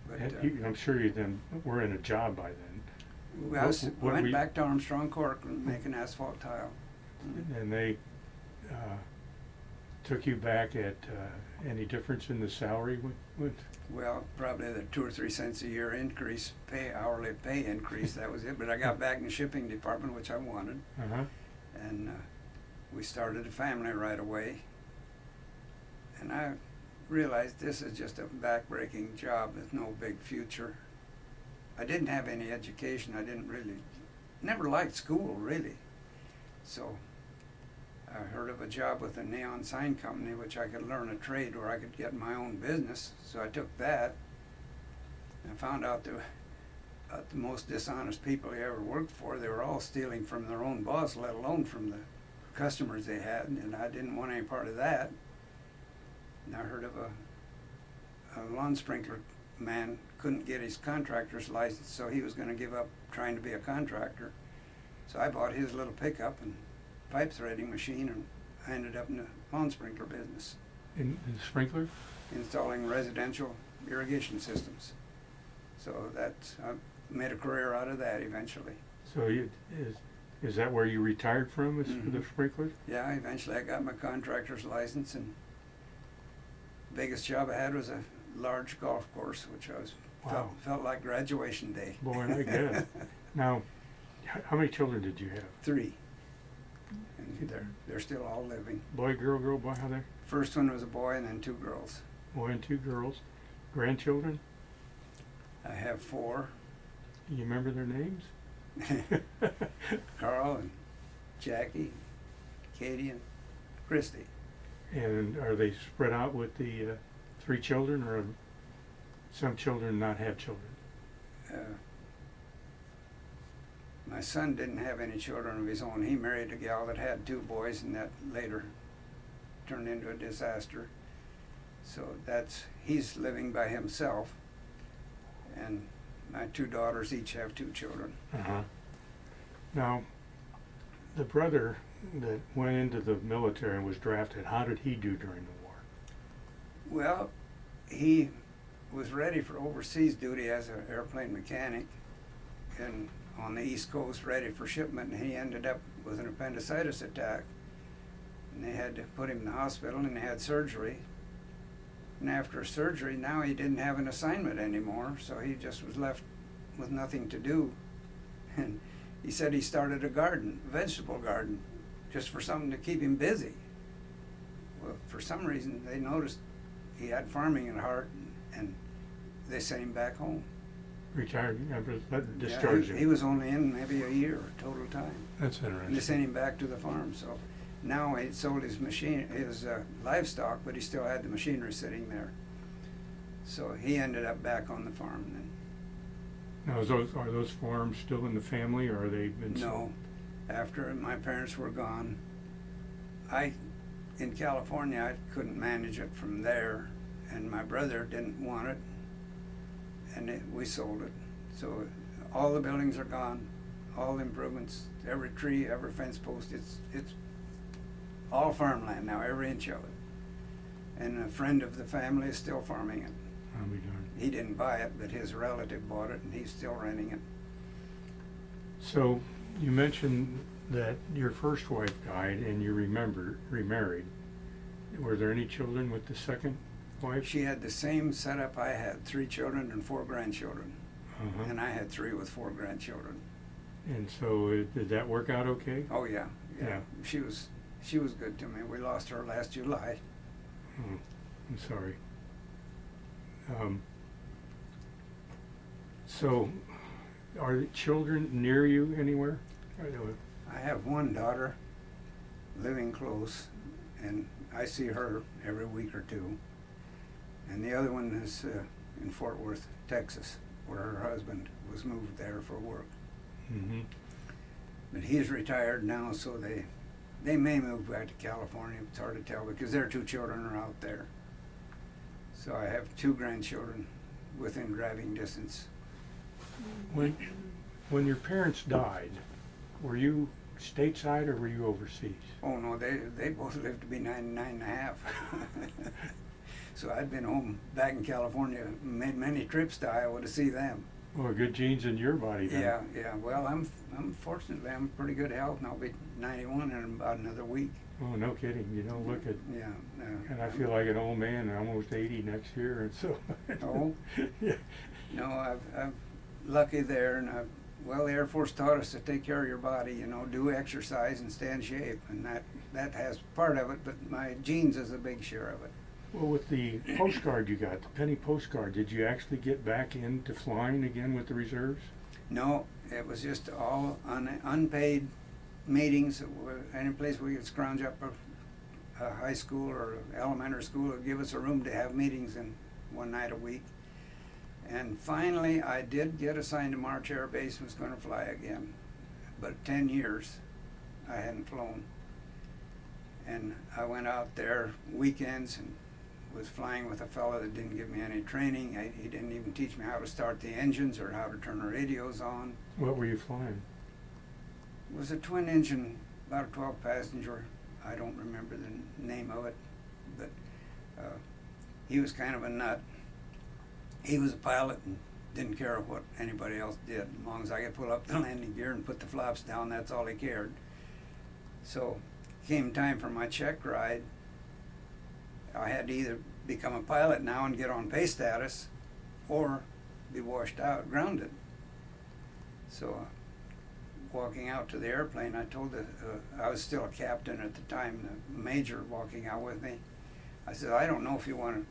But I'm sure you then were in a job by then. I what went we- back to Armstrong Cork making asphalt tile. And they took you back at any difference in the salary? Well, probably the 2 or 3 cents a year increase, hourly pay increase, that was it. But I got back in the shipping department, which I wanted. Uh-huh. And we started a family right away. And I realized this is just a backbreaking job with no big future. I didn't have any education. I never liked school, really. So I heard of a job with a neon sign company, which I could learn a trade where I could get my own business. So I took that. And I found out that the most dishonest people I ever worked for, they were all stealing from their own boss, let alone from the customers they had, and I didn't want any part of that. And I heard of a lawn sprinkler man couldn't get his contractor's license, so he was going to give up trying to be a contractor. So I bought his little pickup and pipe threading machine, and I ended up in the lawn sprinkler business. In sprinkler? Installing residential irrigation systems. So I made a career out of that eventually. So is that where you retired from, is for the sprinklers? Yeah, eventually I got my contractor's license, and the biggest job I had was a large golf course, which felt like graduation day. Boy, I guess. Now, how many children did you have? 3. And they're still all living. Boy, girl, boy, how they? First one was a boy and then 2 girls. Boy and 2 girls. Grandchildren? I have 4. You remember their names? Carl and Jackie, Katie and Christy. And are they spread out with the 3 children, or some children not have children? My son didn't have any children of his own. He married a gal that had 2 boys, and that later turned into a disaster. So he's living by himself. And My two daughters each have two children. Uh-huh. Now, the brother that went into the military and was drafted, how did he do during the war? Well, he was ready for overseas duty as an airplane mechanic and on the East Coast ready for shipment, and he ended up with an appendicitis attack. And they had to put him in the hospital, and they had surgery. And after surgery, now he didn't have an assignment anymore, so he just was left with nothing to do. And he said he started a garden, a vegetable garden, just for something to keep him busy. Well, for some reason, they noticed he had farming at heart, and they sent him back home. Retired, discharged Yeah, him. he was only in maybe a year total time. That's And they interesting. sent him back to the farm, so now he sold his livestock, but he still had the machinery sitting there. So he ended up back on the farm then. Now, are those farms still in the family, or are they been sold? No, after my parents were gone, in California, I couldn't manage it from there, and my brother didn't want it, and we sold it. So all the buildings are gone, all the improvements, every tree, every fence post, it's all farmland now, every inch of it. And a friend of the family is still farming it. I'll be darned. He didn't buy it, but his relative bought it, and he's still renting it. So, you mentioned that your first wife died and you remarried. Were there any children with the second wife? She had the same setup I had, 3 children and 4 grandchildren. Uh-huh. And I had 3 with 4 grandchildren. And so, did that work out okay? Oh yeah, yeah. Yeah. She was good to me. We lost her last July. Oh, I'm sorry. So, are the children near you anywhere? I have one daughter living close, and I see her every week or two. And the other one is in Fort Worth, Texas, where her husband was moved there for work. Mm-hmm. But he's retired now, so they may move back to California. It's hard to tell because their 2 children are out there. So I have 2 grandchildren within driving distance. When your parents died, were you stateside or were you overseas? Oh no, they both lived to be 99 and a half. So I'd been home back in California, made many trips to Iowa to see them. Well, good genes in your body then. Yeah. Well, I'm fortunately I'm in pretty good health, and I'll be 91 in about another week. Oh, no kidding. You don't look it. Yeah. And I feel like an old man. I'm almost 80 next year, and so. Oh. Yeah. No, I'm lucky there, and well, the Air Force taught us to take care of your body, do exercise and stay in shape, and that has part of it, but my genes is a big share of it. Well, with the postcard you got, the penny postcard, did you actually get back into flying again with the reserves? No, it was just all unpaid meetings. Any place we could scrounge up a high school or elementary school would give us a room to have meetings in one night a week. And finally, I did get assigned to March Air Base and was going to fly again. But 10 years, I hadn't flown. And I went out there weekends and was flying with a fellow that didn't give me any training. He didn't even teach me how to start the engines or how to turn the radios on. What were you flying? It was a twin engine, about a 12 passenger. I don't remember the name of it, but he was kind of a nut. He was a pilot and didn't care what anybody else did. As long as I could pull up the landing gear and put the flaps down, that's all he cared. So came time for my check ride. I had to either become a pilot now and get on pay status or be washed out, grounded. So walking out to the airplane, I told I was still a captain at the time, the major walking out with me. I said, I don't know if you want to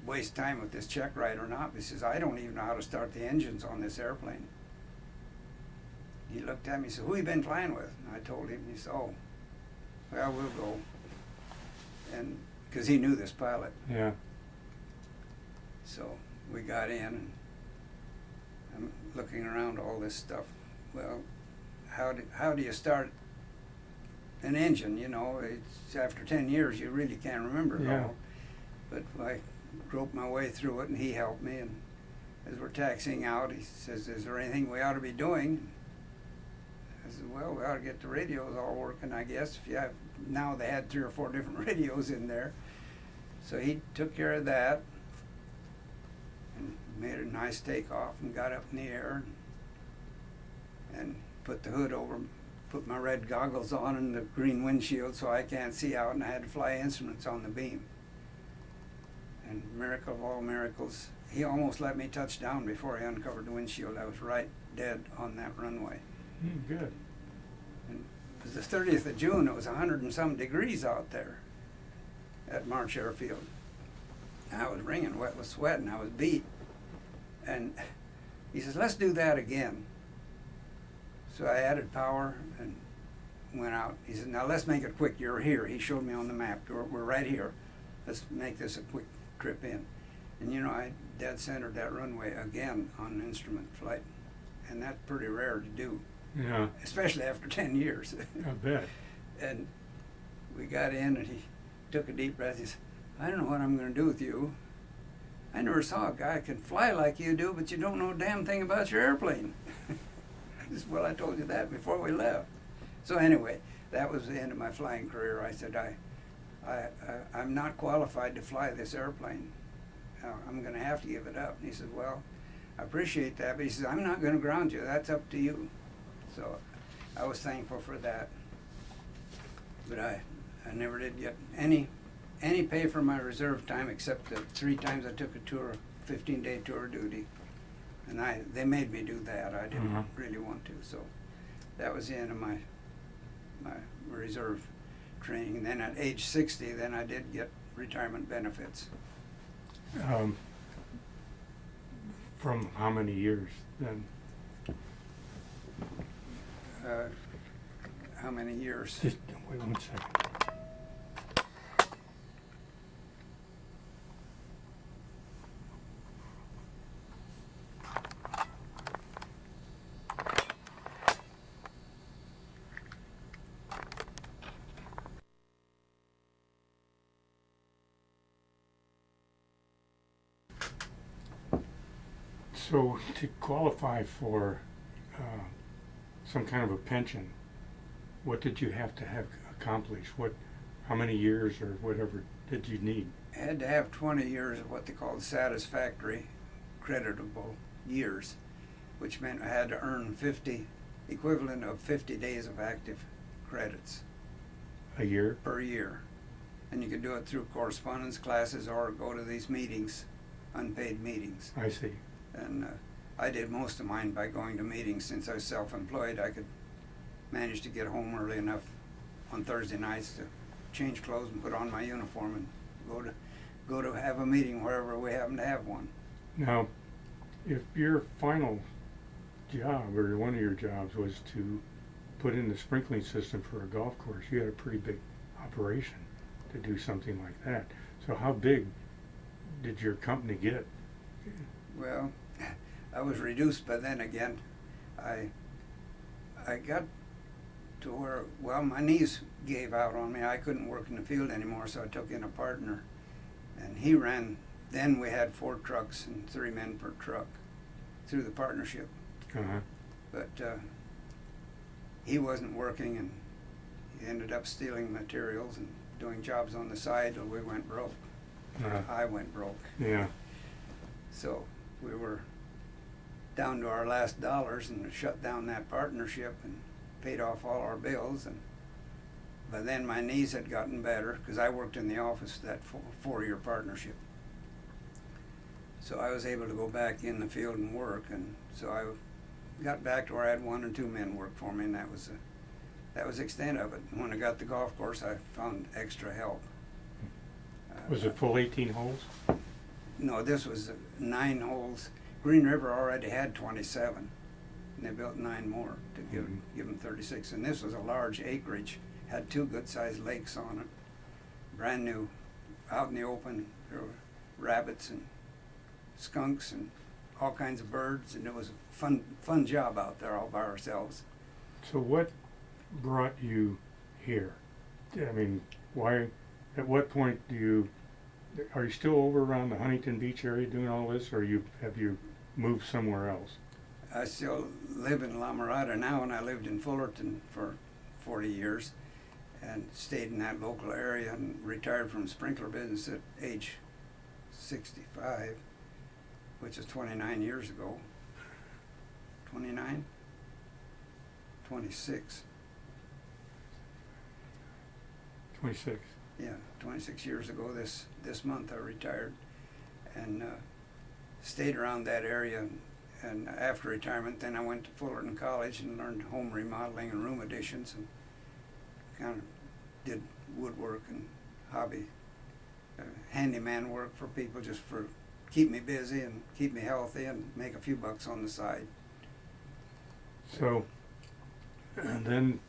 waste time with this check ride or not. He says, I don't even know how to start the engines on this airplane. He looked at me and said, who you been flying with? And I told him. He said, oh, well, we'll go. And because he knew this pilot. Yeah. So we got in, and I'm looking around all this stuff. Well, how do you start an engine? It's after 10 years, you really can't remember it Yeah. all. But I groped my way through it, and he helped me, as we're taxiing out, he says, "Is there anything we ought to be doing?" I said, "Well, we ought to get the radios all working, I guess." Now they had 3 or 4 different radios in there. So he took care of that and made a nice takeoff and got up in the air and put the hood over, put my red goggles on and the green windshield so I can't see out, and I had to fly instruments on the beam. And miracle of all miracles, he almost let me touch down before he uncovered the windshield. I was right dead on that runway. Good. And it was the 30th of June. It was 100 and some degrees out there at March Airfield. And I was wringing wet with sweat and I was beat. And he says, "Let's do that again." So I added power and went out. He said, "Now let's make it quick. You're here." He showed me on the map. We're right here. Let's make this a quick trip in. And you know, I dead centered that runway again on an instrument flight. And that's pretty rare to do. Yeah, Especially after 10 years. I bet. And we got in and he took a deep breath. He said, "I don't know what I'm going to do with you. I never saw a guy who can fly like you do, but you don't know a damn thing about your airplane." I said, "Well, I told you that before we left." So anyway, that was the end of my flying career. I said, I'm not qualified to fly this airplane. I'm going to have to give it up. And he said, "Well, I appreciate that," but he says, "I'm not going to ground you. That's up to you." So I was thankful for that. But I never did get any pay for my reserve time except the 3 times I took a tour, 15-day tour duty. And they made me do that. I didn't really want to. So that was the end of my reserve training. And then at age 60, then I did get retirement benefits. From how many years then? How many years? Just wait 1 second. So to qualify for some kind of a pension, what did you have to have accomplished? How many years or whatever did you need? I had to have 20 years of what they called satisfactory creditable years, which meant I had to earn equivalent of 50 days of active credits. A year? Per year. And you could do it through correspondence classes or go to these meetings, unpaid meetings. I see. And I did most of mine by going to meetings. Since I was self-employed, I could manage to get home early enough on Thursday nights to change clothes and put on my uniform and go to have a meeting wherever we happen to have one. Now, if your final job or one of your jobs was to put in the sprinkling system for a golf course, you had a pretty big operation to do something like that. So how big did your company get? Well, I was reduced by then again. I got to where, well, my knees gave out on me. I couldn't work in the field anymore, so I took in a partner. And he ran, then we had 4 trucks and 3 men per truck through the partnership. Uh-huh. But he wasn't working, and he ended up stealing materials and doing jobs on the side till we went broke. I went broke. Yeah. So we were down to our last dollars and shut down that partnership and paid off all our bills. And by then my knees had gotten better because I worked in the office that 4-year partnership. So I was able to go back in the field and work, and so I got back to where I had 1 or 2 men work for me, and that was the extent of it. And when I got the golf course, I found extra help. Was it full 18 holes? No, this was 9 holes. Green River already had 27, and they built 9 more to give them 36. And this was a large acreage, had 2 good-sized lakes on it, brand new, out in the open. There were rabbits and skunks and all kinds of birds, and it was a fun job out there all by ourselves. So what brought you here? I mean, why? At what point are you still over around the Huntington Beach area doing all this, or have you moved somewhere else? I still live in La Mirada now, and I lived in Fullerton for 40 years and stayed in that local area and retired from sprinkler business at age 65, which is 29 years ago. 29? 26. 26. Yeah, 26 years ago this month I retired, and stayed around that area. And after retirement, then I went to Fullerton College and learned home remodeling and room additions, and kind of did woodwork and hobby handyman work for people, just for keep me busy and keep me healthy and make a few bucks on the side. So, and then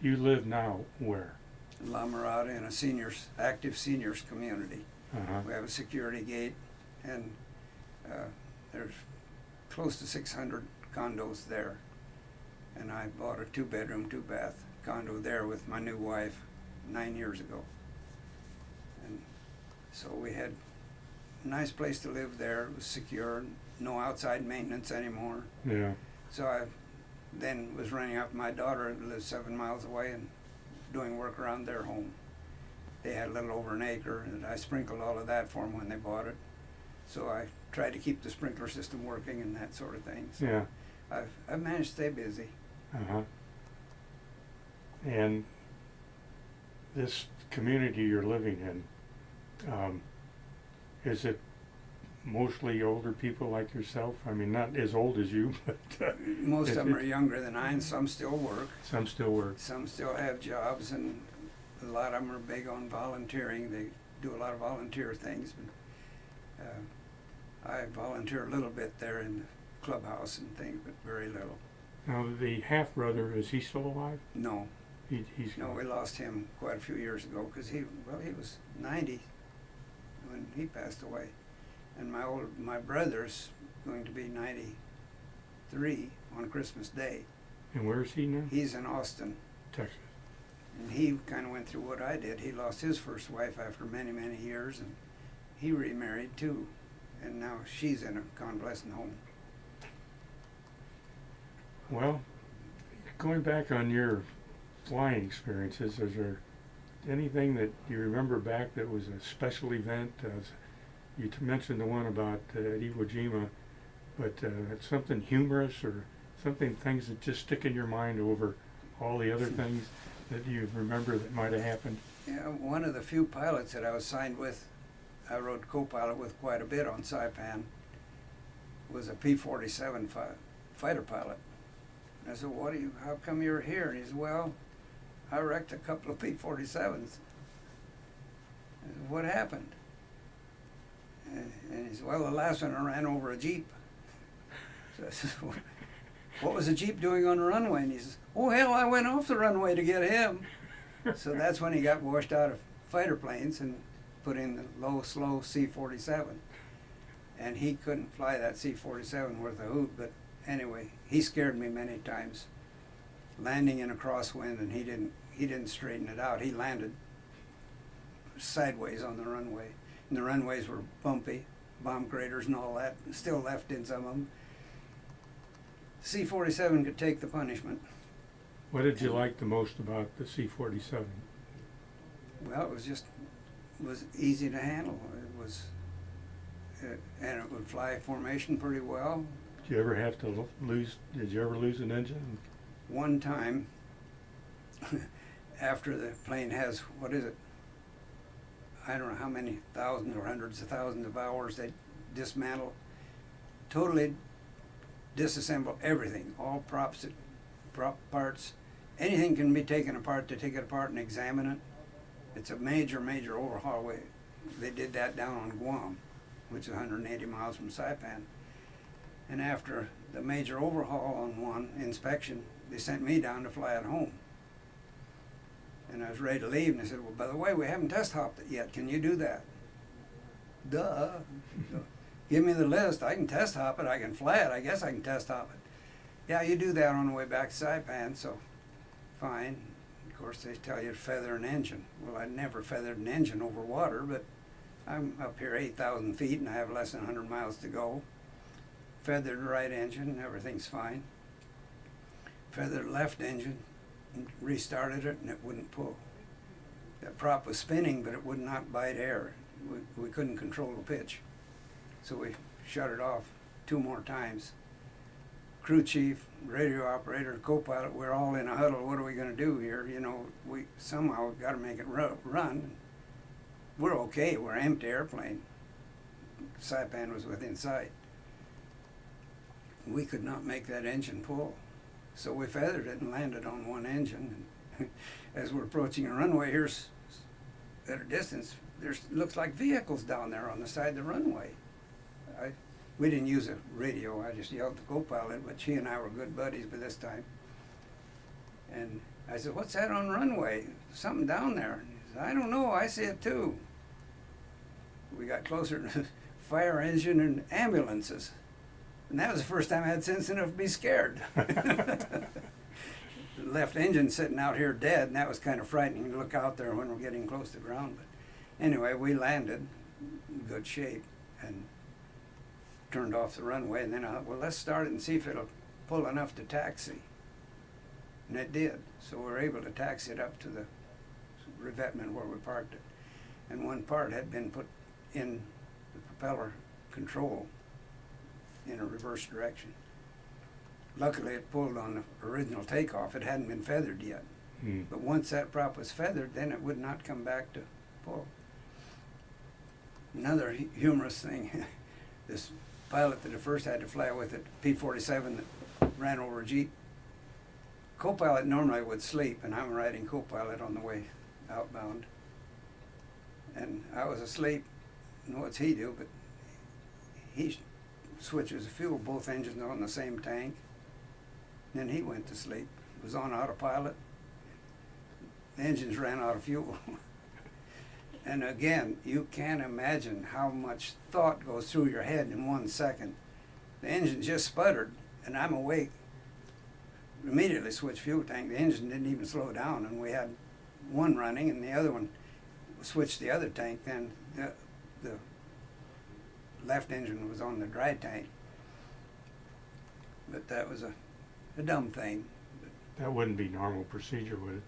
you live now where? La Mirada in a active seniors community. Uh-huh. We have a security gate, and there's close to 600 condos there. And I bought a 2-bedroom, 2-bath condo there with my new wife 9 years ago. And so we had a nice place to live there. It was secure, no outside maintenance anymore. Yeah. So I then was running up my daughter, who lives 7 miles away, and doing work around their home. They had a little over an acre, and I sprinkled all of that for them when they bought it. So I tried to keep the sprinkler system working and that sort of thing. So Yeah. I've managed to stay busy. Uh-huh. And this community you're living in, is it mostly older people like yourself? I mean, not as old as you, but Most of them are younger than I, and some still work. some still work. Some still have jobs, and a lot of them are big on volunteering. They do a lot of volunteer things. But I volunteer a little bit there in the clubhouse and things, but very little. Now, the half-brother, is he still alive? No, He's no, we lost him quite a few years ago because he was 90 when he passed away, and my brother's going to be 93 on Christmas Day. And where is he now? He's in Austin, Texas. and he kind of went through what I did. He lost his first wife after many, many years, and he remarried too, and now she's in a convalescent home. Well, going back on your flying experiences, is there anything that you remember back that was a special event? You mentioned the one about Iwo Jima, but something humorous or things that just stick in your mind over all the other things that you remember that might have happened? Yeah, one of the few pilots that I was signed with, I rode co-pilot with quite a bit on Saipan, was a P-47 fighter pilot. And I said, how come you're here? And he said, well, I wrecked a couple of P-47s. I said, what happened? And he said, well, the last one I ran over a Jeep. So I said, what was the Jeep doing on the runway? And he says, oh, hell, I went off the runway to get him. So that's when he got washed out of fighter planes and put in the low, slow C-47. And he couldn't fly that C-47 worth a hoot, but anyway, he scared me many times. Landing in a crosswind, and he didn't straighten it out. He landed sideways on the runway. And the runways were bumpy, bomb craters and all that, still left in some of them. C-47 could take the punishment. What did you like the most about the C-47? Well, it was easy to handle. It was, and it would fly formation pretty well. Did you ever have to did you ever lose an engine? One time, after the plane has, what is it? I don't know how many thousands or hundreds of thousands of hours, they dismantle, totally disassemble everything, all prop parts. Anything can be taken apart, to take it apart and examine it. It's a major, major overhaul. They did that down on Guam, which is 180 miles from Saipan. And after the major overhaul on one inspection, they sent me down to fly it home. And I was ready to leave, and they said, well, by the way, we haven't test hopped it yet. Can you do that? Duh. Give me the list. I can test hop it. I can fly it. I guess I can test hop it. Yeah, you do that on the way back to Saipan, so fine. Of course, they tell you to feather an engine. Well, I never feathered an engine over water, but I'm up here 8,000 feet, and I have less than 100 miles to go. feathered the right engine, everything's fine. Feathered the left engine, restarted it, and it wouldn't pull. That prop was spinning, but it would not bite air. We couldn't control the pitch. So we shut it off 2 more times. Crew chief, radio operator, co-pilot, we're all in a huddle. What are we going to do here? You know, we somehow got to make it run. We're okay. We're an empty airplane. Saipan was within sight. We could not make that engine pull. So we feathered it and landed on one engine. And as we're approaching a runway, here's at a distance, looks like vehicles down there on the side of the runway. We didn't use a radio. I just yelled at the co-pilot, but she and I were good buddies by this time. And I said, "What's that on the runway? Something down there." And he said, "I don't know. I see it too." We got closer to fire engine and ambulances. And that was the first time I had sense enough to be scared. The left engine sitting out here dead, and that was kind of frightening to look out there when we're getting close to the ground. But anyway, we landed in good shape and turned off the runway. And then I thought, well, let's start it and see if it'll pull enough to taxi. And it did. So we were able to taxi it up to the revetment where we parked it. And one part had been put in the propeller control in a reverse direction. Luckily, it pulled on the original takeoff. It hadn't been feathered yet. But once that prop was feathered, then it would not come back to pull. Another humorous thing, this pilot that at first had to fly with it, P-47 that ran over a Jeep, co-pilot normally would sleep, and I'm riding co-pilot on the way outbound. And I was asleep, and what's he do, but he switches the fuel, both engines on the same tank. Then he went to sleep. It was on autopilot. The engines ran out of fuel. And again, you can't imagine how much thought goes through your head in 1 second. The engine just sputtered, and I'm awake. Immediately switched fuel tank. The engine didn't even slow down, and we had one running, and the other one switched the other tank. Then the left engine was on the dry tank. But that was a dumb thing. That wouldn't be normal procedure, would it?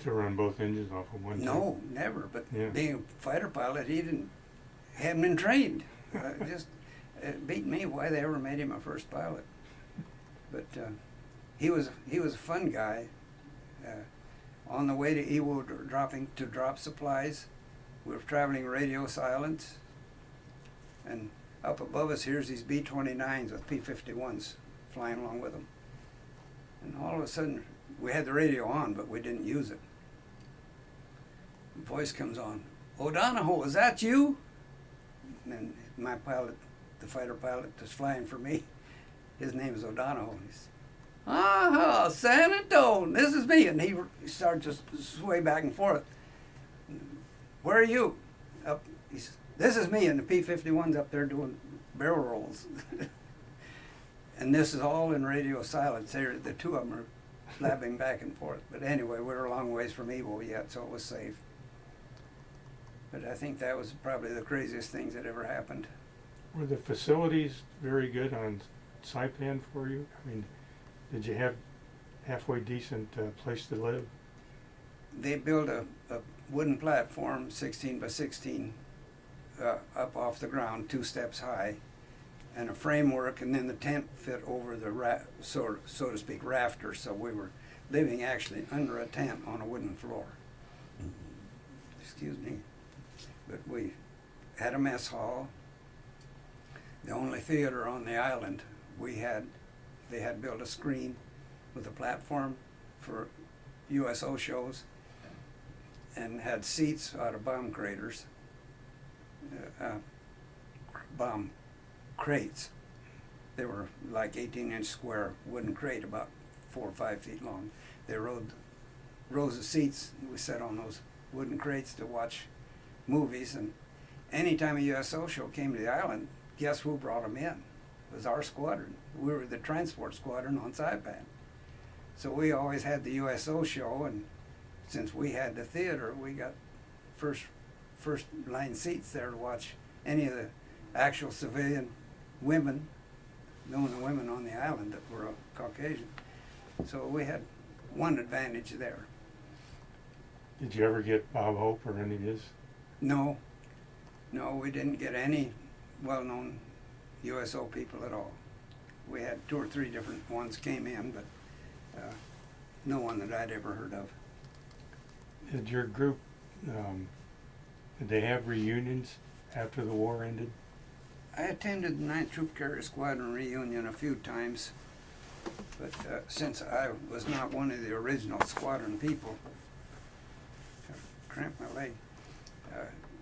To run both engines off of one tank? No, never. But Yeah. being a fighter pilot, hadn't been trained. It beat me why they ever made him a first pilot. But he was a fun guy. On the way to Iwo to drop supplies, we were traveling radio silence, and up above us here's these B-29s with P-51s flying along with them. And all of a sudden, we had the radio on, but we didn't use it. The voice comes on, "O'Donohoe, is that you?" And my pilot, the fighter pilot that's flying for me, his name is O'Donohoe. He's, "Ah, San Antonio, this is me." And he started to sway back and forth. "Where are you?" Up. He says, "This is me," and the P-51's up there doing barrel rolls. And this is all in radio silence. The two of them are flapping back and forth. But anyway, we were a long ways from Iwo yet, so it was safe. But I think that was probably the craziest things that ever happened. Were the facilities very good on Saipan for you? I mean, did you have halfway decent place to live? They built a wooden platform, 16 by 16, up off the ground, 2 steps high, and a framework, and then the tent fit over the so to speak rafters. So we were living actually under a tent on a wooden floor. Excuse me. But we had a mess hall. The only theater on the island they had built a screen with a platform for USO shows, and had seats out of bomb craters, bomb crates. They were like 18-inch square wooden crate, about 4 or 5 feet long. They rode rows of seats. We sat on those wooden crates to watch movies, and anytime a USO show came to the island, guess who brought them in? It was our squadron. We were the transport squadron on Saipan. So we always had the USO show, and since we had the theater, we got first line seats there to watch any of the actual civilian women the only women on the island that were Caucasian. So we had one advantage there. Did you ever get Bob Hope or any of his? No, we didn't get any well-known USO people at all. We had 2 or 3 different ones came in, but no one that I'd ever heard of. Did your group, did they have reunions after the war ended? I attended the 9th Troop Carrier Squadron reunion a few times, but since I was not one of the original squadron people, I cramped my leg,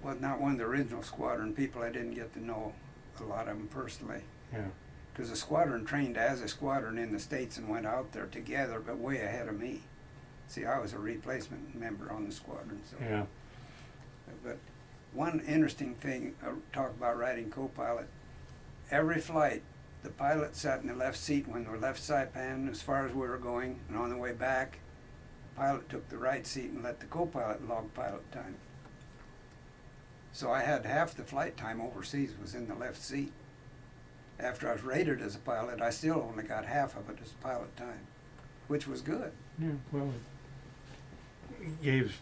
was not one of the original squadron people, I didn't get to know a lot of them personally. Yeah. Because the squadron trained as a squadron in the States and went out there together, but way ahead of me. See, I was a replacement member on the squadron. So. Yeah. But one interesting thing, talk about riding co-pilot. Every flight, the pilot sat in the left seat when we left Saipan as far as we were going, and on the way back, the pilot took the right seat and let the co-pilot log pilot time. So I had half the flight time overseas was in the left seat. After I was rated as a pilot, I still only got half of it as pilot time, which was good. Yeah, well, it gave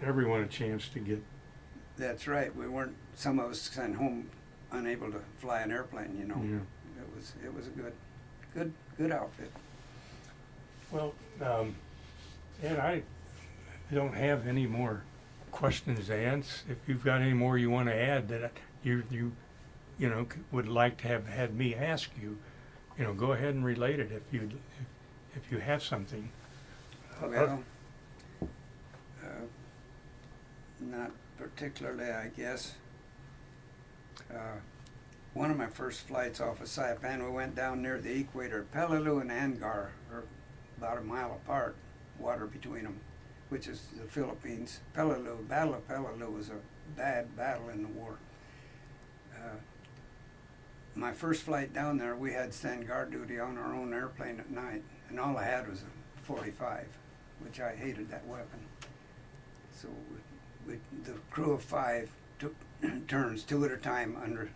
everyone a chance to get. That's right. We weren't, some of us sent home unable to fly an airplane, you know. Yeah. It was a good outfit. Well, Ed, I don't have any more questions to answer. If you've got any more you want to add that you would like to have had me ask you, go ahead and relate it if you have something. Well, not particularly, I guess. One of my first flights off of Saipan, we went down near the equator. Peleliu and Angar are about a mile apart, water between them, which is the Philippines. Peleliu, Battle of Peleliu was a bad battle in the war. My first flight down there, we had stand guard duty on our own airplane at night, and all I had was a 45, which I hated that weapon. So the crew of 5 took turns 2 at a time under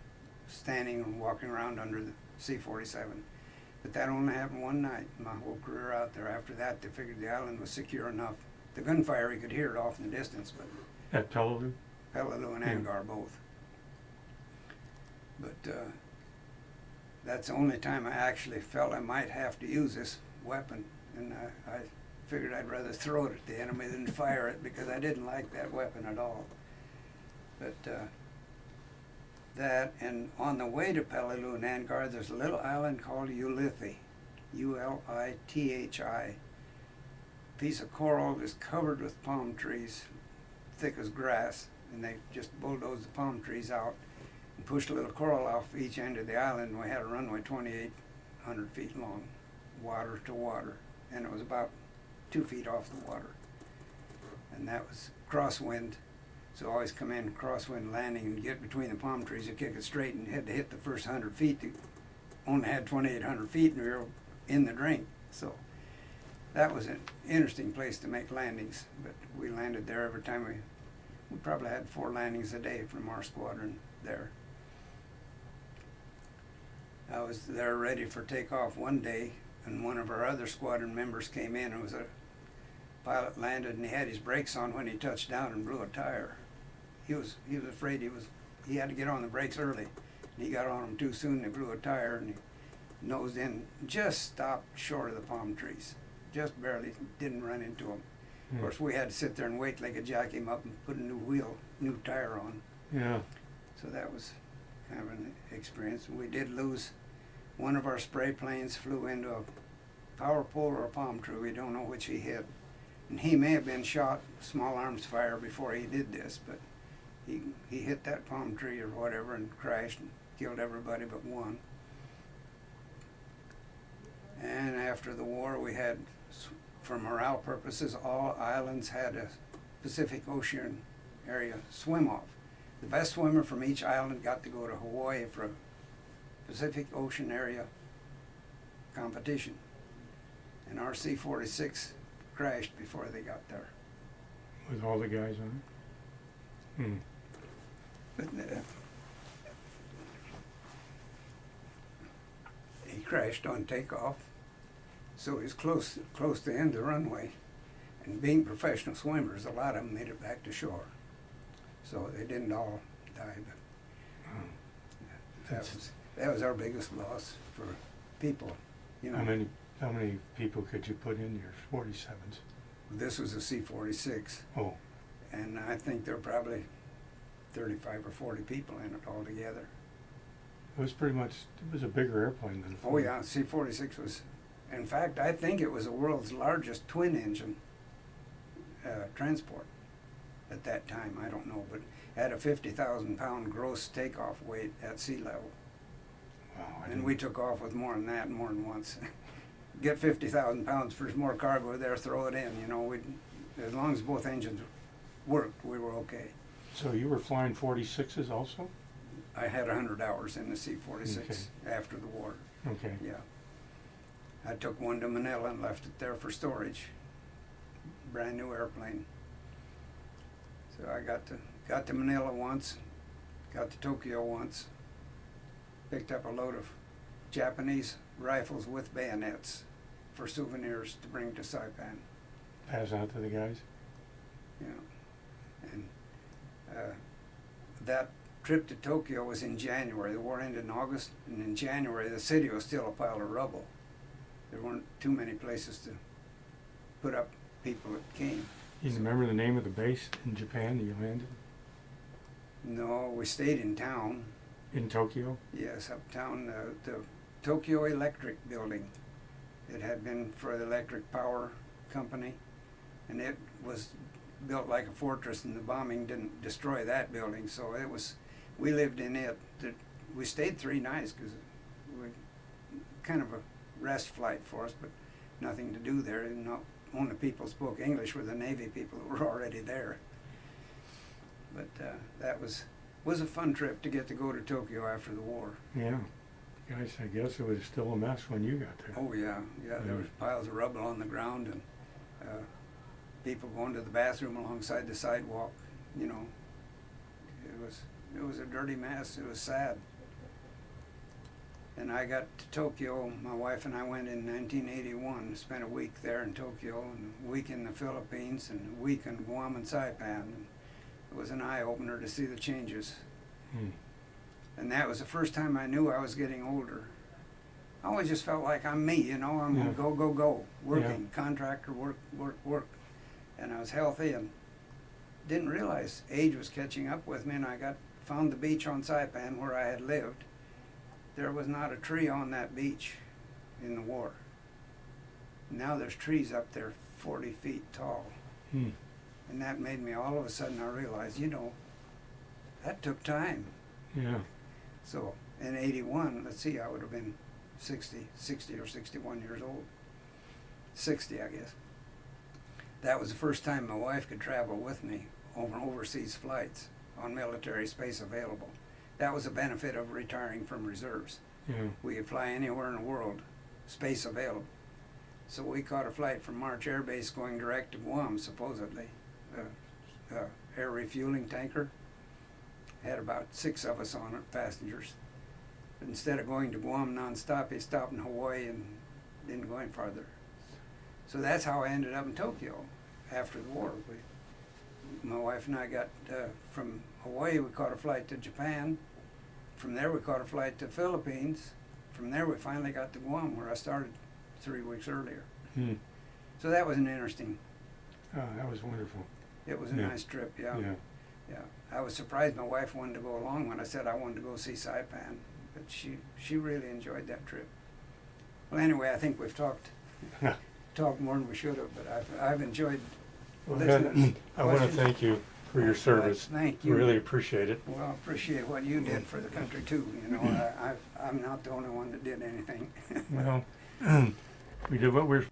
standing and walking around under the C-47. But that only happened one night, my whole career out there. After that, they figured the island was secure enough. The gunfire, you could hear it off in the distance, but At Peleliu? Peleliu and Yeah. Angar both. But that's the only time I actually felt I might have to use this weapon, and I figured I'd rather throw it at the enemy than fire it because I didn't like that weapon at all. But that, and on the way to Peleliu and Angar, there's a little island called Ulithi, U-L-I-T-H-I. Piece of coral is covered with palm trees, thick as grass, and they just bulldozed the palm trees out and pushed a little coral off each end of the island, and we had a runway 2,800 feet long, water to water, and it was about 2 feet off the water. And that was crosswind, so always come in crosswind landing and get between the palm trees, you kick it straight and had to hit the first 100 feet. Only had 2,800 feet and we were in the drink. So that was an interesting place to make landings, but we landed there every time we probably had 4 landings a day from our squadron there. I was there ready for takeoff one day, and one of our other squadron members came in, and was a pilot landed, and he had his brakes on when he touched down and blew a tire. He was afraid he had to get on the brakes early, and he got on them too soon. They blew a tire, and he nosed in, just stopped short of the palm trees, just barely, didn't run into them. Of course, we had to sit there and wait till they could jack him up and put a new tire on. Yeah. So that was kind of an experience. We did lose one of our spray planes, flew into a power pole or a palm tree. We don't know which he hit. And he may have been shot small arms fire before he did this, but he hit that palm tree or whatever and crashed and killed everybody but one. And after the war, we had, for morale purposes, all islands had a Pacific Ocean area swim off. The best swimmer from each island got to go to Hawaii for a Pacific Ocean area competition. And our C-46 crashed before they got there. With all the guys on it? But crashed on takeoff, so he was close to the end of the runway. And being professional swimmers, a lot of them made it back to shore. So they didn't all die, but that was our biggest loss for people. You know, How many people could you put in your 47s? this was a C-46, Oh, and I think there were probably 35 or 40 people in it altogether. it was a bigger airplane than a Oh yeah, C-46 was, in fact, I think it was the world's largest twin-engine transport at that time. I don't know, but had a 50,000-pound gross takeoff weight at sea level. Wow, And we took off with more than that, more than once. Get 50,000 pounds for more cargo there, throw it in. You know, as long as both engines worked, we were okay. So you were flying 46s also? I had 100 hours in the C-46 Okay. after the war. Okay. Yeah. I took one to Manila and left it there for storage. Brand new airplane. So I got to Manila once, got to Tokyo once, picked up a load of Japanese rifles with bayonets for souvenirs to bring to Saipan. Pass out to the guys? You know. And that trip to Tokyo was in January. The war ended in August, and in January the city was still a pile of rubble. There weren't too many places to put up people that came. You remember the name of the base in Japan that you landed? No, we stayed in town. In Tokyo? Yes, uptown, the Tokyo Electric Building. It had been for the electric power company, and it was built like a fortress, and the bombing didn't destroy that building, so we lived in it. We stayed 3 nights because we kind of a rest flight for us, but nothing to do there. And only people spoke English were the Navy people that were already there. But that was a fun trip to get to go to Tokyo after the war. Yeah. Guys, I guess it was still a mess when you got there. Oh yeah, there was piles of rubble on the ground and people going to the bathroom alongside the sidewalk. You know, it was a dirty mess. It was sad. And I got to Tokyo. My wife and I went in 1981. Spent a week there in Tokyo, and a week in the Philippines, and a week in Guam and Saipan. And it was an eye opener to see the changes. Hmm. And that was the first time I knew I was getting older. I always just felt like I'm me, you know, I'm go, working, contractor, work. And I was healthy and didn't realize age was catching up with me, and I found the beach on Saipan where I had lived. There was not a tree on that beach in the war. Now there's trees up there 40 feet tall. Hmm. And that made me, all of a sudden I realized, you know, that took time. Yeah. So in 81, let's see, I would have been 60 or 61 years old. 60, I guess. That was the first time my wife could travel with me on overseas flights on military space available. That was a benefit of retiring from reserves. Yeah. We could fly anywhere in the world, space available. So we caught a flight from March Air Base going direct to Guam, supposedly. Air refueling tanker. Had about 6 of us on it, passengers. But instead of going to Guam nonstop, he stopped in Hawaii and didn't go any farther. So that's how I ended up in Tokyo after the war. My wife and I got from Hawaii, we caught a flight to Japan. From there we caught a flight to Philippines. From there we finally got to Guam, where I started 3 weeks earlier. Hmm. So that was an interesting, Oh, that was wonderful. it was a Yeah. nice trip, yeah. Yeah. I was surprised my wife wanted to go along when I said I wanted to go see Saipan, but she really enjoyed that trip. Well, anyway, I think we've talked more than we should have, but I've enjoyed Well, listening. I want to Questions? thank you for your service. Thank you. Really appreciate it. Well, I appreciate what you did for the country too. You know, I'm not the only one that did anything. Well, we did what we're.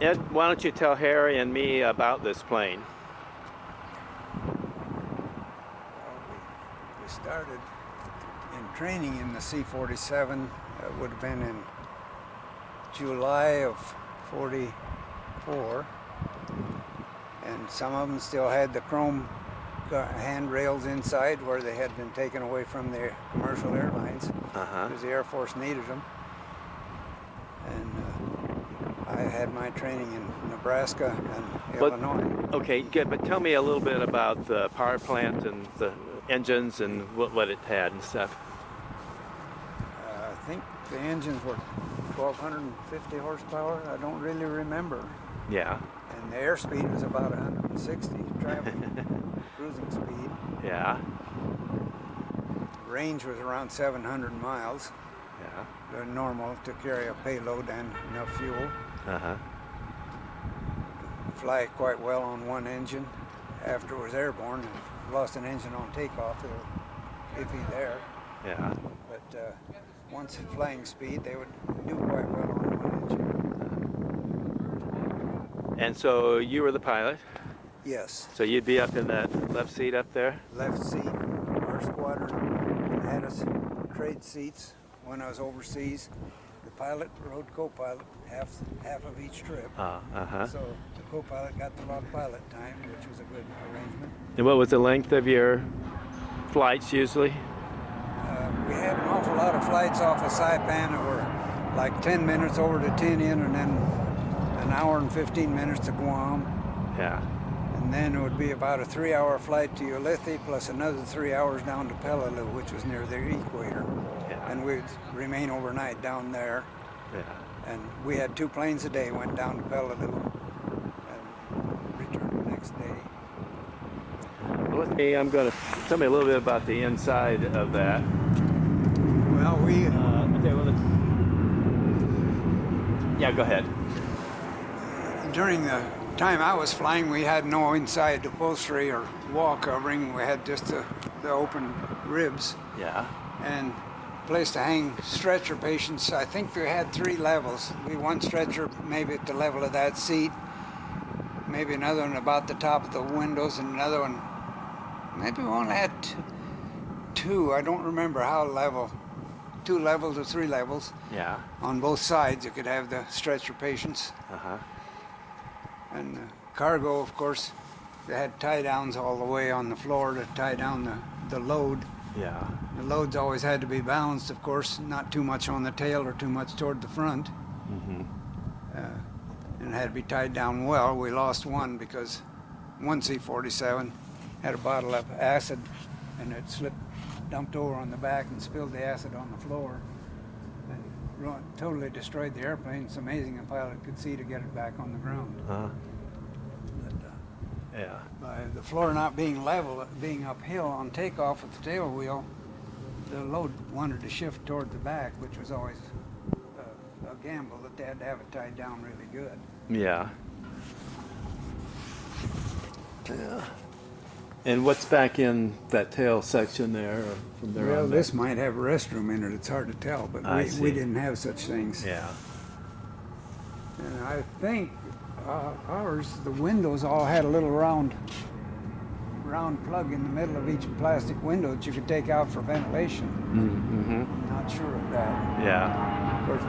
Ed, why don't you tell Harry and me about this plane? We started in training in the C-47. It would have been in July of '44. And some of them still had the chrome handrails inside where they had been taken away from the commercial airlines because the Air Force needed them. And I had my training in Nebraska and Illinois. Okay, good. But tell me a little bit about the power plant and the engines and what it had and stuff. I think the engines were 1,250 horsepower. I don't really remember. Yeah. And the airspeed was about 160 traveling, cruising speed. Yeah. Range was around 700 miles. Yeah. They're normal to carry a payload and enough fuel. Fly quite well on one engine. After it was airborne, if you lost an engine on takeoff, it'll iffy there. Yeah. But once at flying speed, they would do quite well on one engine. And so you were the pilot? Yes. So you'd be up in that left seat up there? Left seat. Our squadron had us trade seats when I was overseas. The pilot rode co-pilot half of each trip. So the co-pilot got the log pilot time, which was a good arrangement. And what was the length of your flights usually? We had an awful lot of flights off of Saipan that were like 10 minutes over to Tinian and then an hour and 15 minutes to Guam. Yeah. And then it would be about a 3-hour flight to Ulithi plus another 3 hours down to Peleliu, which was near the equator. Yeah. And we'd remain overnight down there. Yeah. And we had 2 planes a day, went down to Peleliu and returned the next day. Well, I'm going to tell me a little bit about the inside of that. Well, we... Okay, well, yeah, go ahead. During the time I was flying, we had no inside upholstery or wall covering. We had just the open ribs. Yeah. And place to hang stretcher patients. I think we had 3 levels. One stretcher maybe at the level of that seat, maybe another one about the top of the windows, and another one, maybe we only had 2. I don't remember how level. 2 levels or 3 levels. Yeah. On both sides you could have the stretcher patients. And cargo, of course, they had tie downs all the way on the floor to tie down the load. Yeah. The loads always had to be balanced, of course, not too much on the tail or too much toward the front. And it had to be tied down well. We lost one because one C-47 had a bottle of acid and it dumped over on the back and spilled the acid on the floor and totally destroyed the airplane. It's amazing a pilot could see to get it back on the ground. Yeah. By the floor not being level, being uphill on takeoff with the tail wheel, the load wanted to shift toward the back, which was always a gamble that they had to have it tied down really good. Yeah. Yeah. And what's back in that tail section there? Or from there Well, on this back? might have a restroom in it. It's hard to tell, but I we see. didn't have such things. Yeah. And I think ours, the windows all had a little round plug in the middle of each plastic window that you could take out for ventilation. Not sure of that. Yeah. Of course,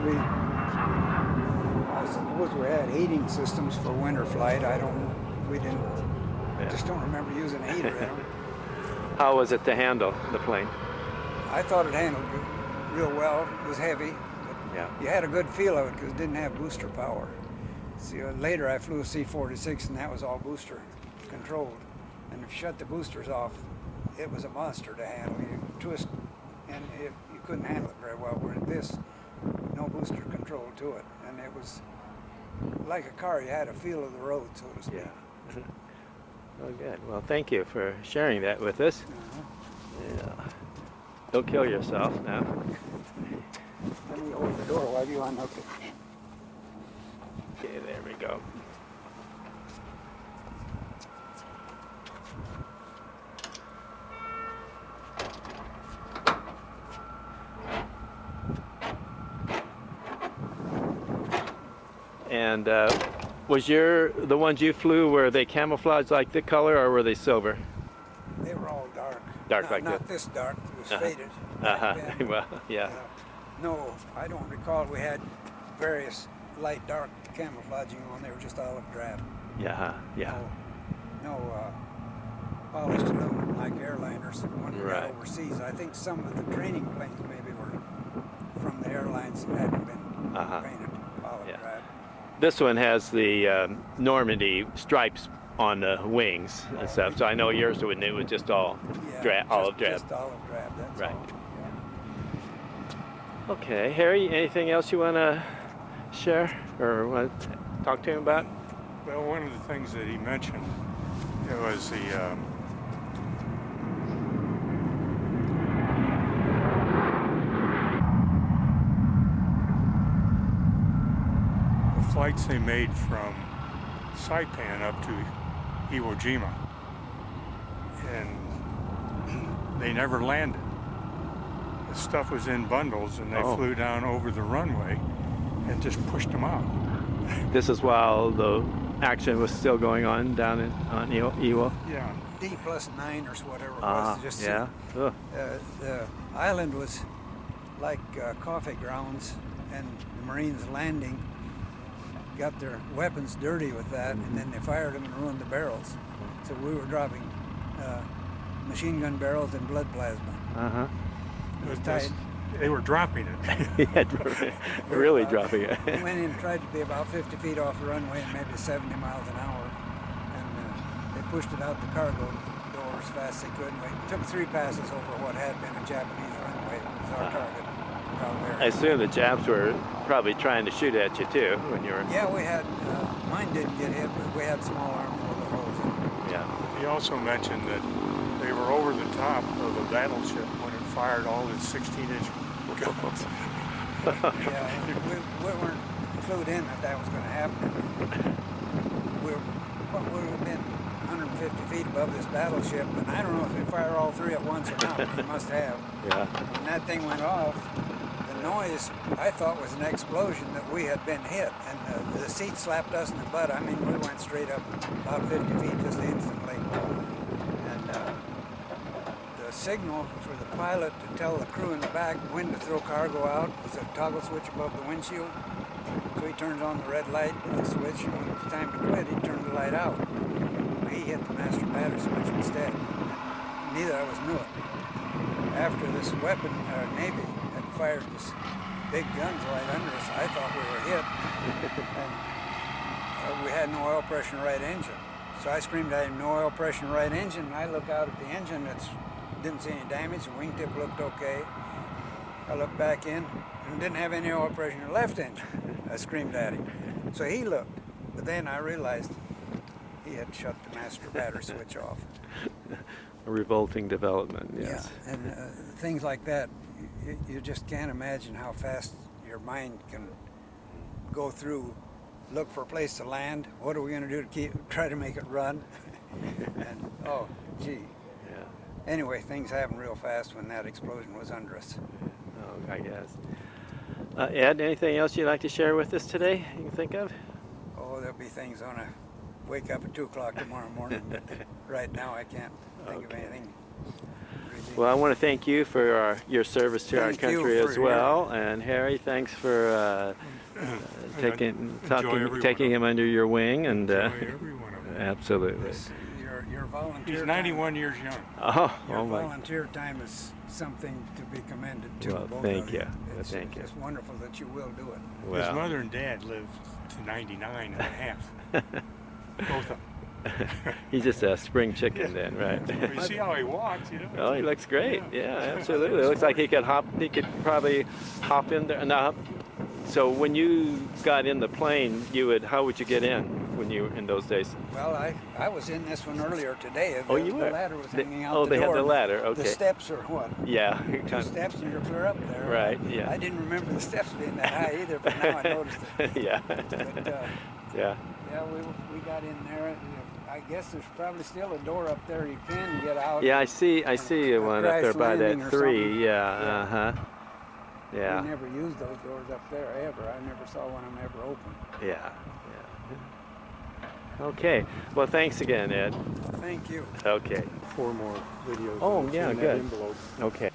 I suppose we had heating systems for winter flight. We didn't. I just don't remember using a heater in them. How was it to handle the plane? I thought it handled real well. It was heavy, but Yeah. you had a good feel of it because it didn't have booster power. See, later I flew a C-46 and that was all booster controlled. And if you shut the boosters off, it was a monster to handle. You twist, and you couldn't handle it very well. Where this, no booster control to it, and it was like a car. You had a feel of the road, so to speak. Yeah. Oh, good. Well, thank you for sharing that with us. Yeah. Don't kill yourself now. Let me open the door while you unhook it. Okay, there we go. And was the ones you flew, were they camouflaged like the color, or were they silver? They were all dark. Dark like not this. this dark. It was faded. Well, yeah. No, I don't recall. We had various light dark camouflaging on. They were just olive drab. Yeah. Yeah. No no polished aluminum like airliners when we Right. got overseas. I think some of the training planes maybe were from the airlines that hadn't been painted olive Yeah. drab. This one has the Normandy stripes on the wings and stuff. So I know yours wouldn't. It was just all olive drab. Just olive drab, that's Right. all. Yeah. Okay, Harry, anything else you want to share or want to talk to him about? Well, one of the things that he mentioned, it was the flights they made from Saipan up to Iwo Jima, and they never landed. The stuff was in bundles, and they flew down over the runway and just pushed them out. This is while the action was still going on down on Iwo. Yeah. D+9 or whatever it was. Just yeah. Ugh. the island was like coffee grounds, and the Marines landing got their weapons dirty with that, and then they fired them and ruined the barrels. So we were dropping machine gun barrels and blood plasma. It was tight. They were dropping it. Yeah, really dropping it. We went in and tried to be about 50 feet off the runway and maybe 70 miles an hour, and they pushed it out the cargo door as fast as they could. And we took 3 passes over what had been a Japanese runway. It was our target. I assume the Japs were probably trying to shoot at you too when you were. Yeah, we had, mine didn't get hit, but we had small arms full of holes in it. Yeah. He also mentioned that they were over the top of a battleship when it fired all its 16-inch guns. Yeah, we weren't clued in that was going to happen. We would have been 150 feet above this battleship, and I don't know if they fire all 3 at once or not. They must have. Yeah. When that thing went off, the noise I thought was an explosion that we had been hit, and the seat slapped us in the butt. I mean, we went straight up about 50 feet just instantly. And the signal for the pilot to tell the crew in the back when to throw cargo out was a toggle switch above the windshield. So he turned on the red light with the switch, and when it was time to quit, he turned the light out. He hit the master battery switch instead. Neither of us knew it. After this weapon, Navy had fired this big guns right under us, I thought we were hit. And we had no oil pressure in the right engine. So I screamed at him, no oil pressure in the right engine, and I look out at the engine, didn't see any damage, the wingtip looked okay. I looked back in, and didn't have any oil pressure in the left engine. I screamed at him. So he looked, but then I realized he had shut the master battery switch off. A revolting development, yes. Yeah, and things like that, you just can't imagine how fast your mind can go through, look for a place to land. What are we going to do to try to make it run? And oh, gee. Yeah. Anyway, things happened real fast when that explosion was under us. Oh, I guess. Ed, anything else you'd like to share with us today you can think of? Oh, there'll be things on a wake up at 2 o'clock tomorrow morning, but right now I can't think of anything. Really. Well, I want to thank you for your service to our Thank you country for as well. And Harry, thanks for taking him under your wing. And Enjoy every one of them. absolutely. Your volunteer He's 91 years young. Your Oh my. volunteer time is something to be commended to. Well, both thank of you. It's, Thank you. It's wonderful that you will do it. Well. His mother and dad lived to 99 and a half. Both of them. He's just a spring chicken then, right? You see how he walks, you know? Oh, he looks great. Yeah, absolutely. It looks like he could probably hop in there. Now, so when you got in the plane, how would you get in when you in those days? Well, I was in this one earlier today. Oh, you were? The ladder was hanging out the they door. had the ladder. Okay. The steps are what? Yeah. 2 steps and you're clear up there. Right, yeah. I didn't remember the steps being that high either, but now I noticed it. Yeah. But, Yeah. yeah, we got in there. I guess there's probably still a door up there you can get out. Yeah, I see one up there by landing that or 3. something. Yeah. Yeah. We never used those doors up there ever. I never saw one of them ever open. Yeah. Okay. Well, thanks again, Ed. Thank you. Okay. 4 more videos. Oh, in yeah, that good. envelope. Okay.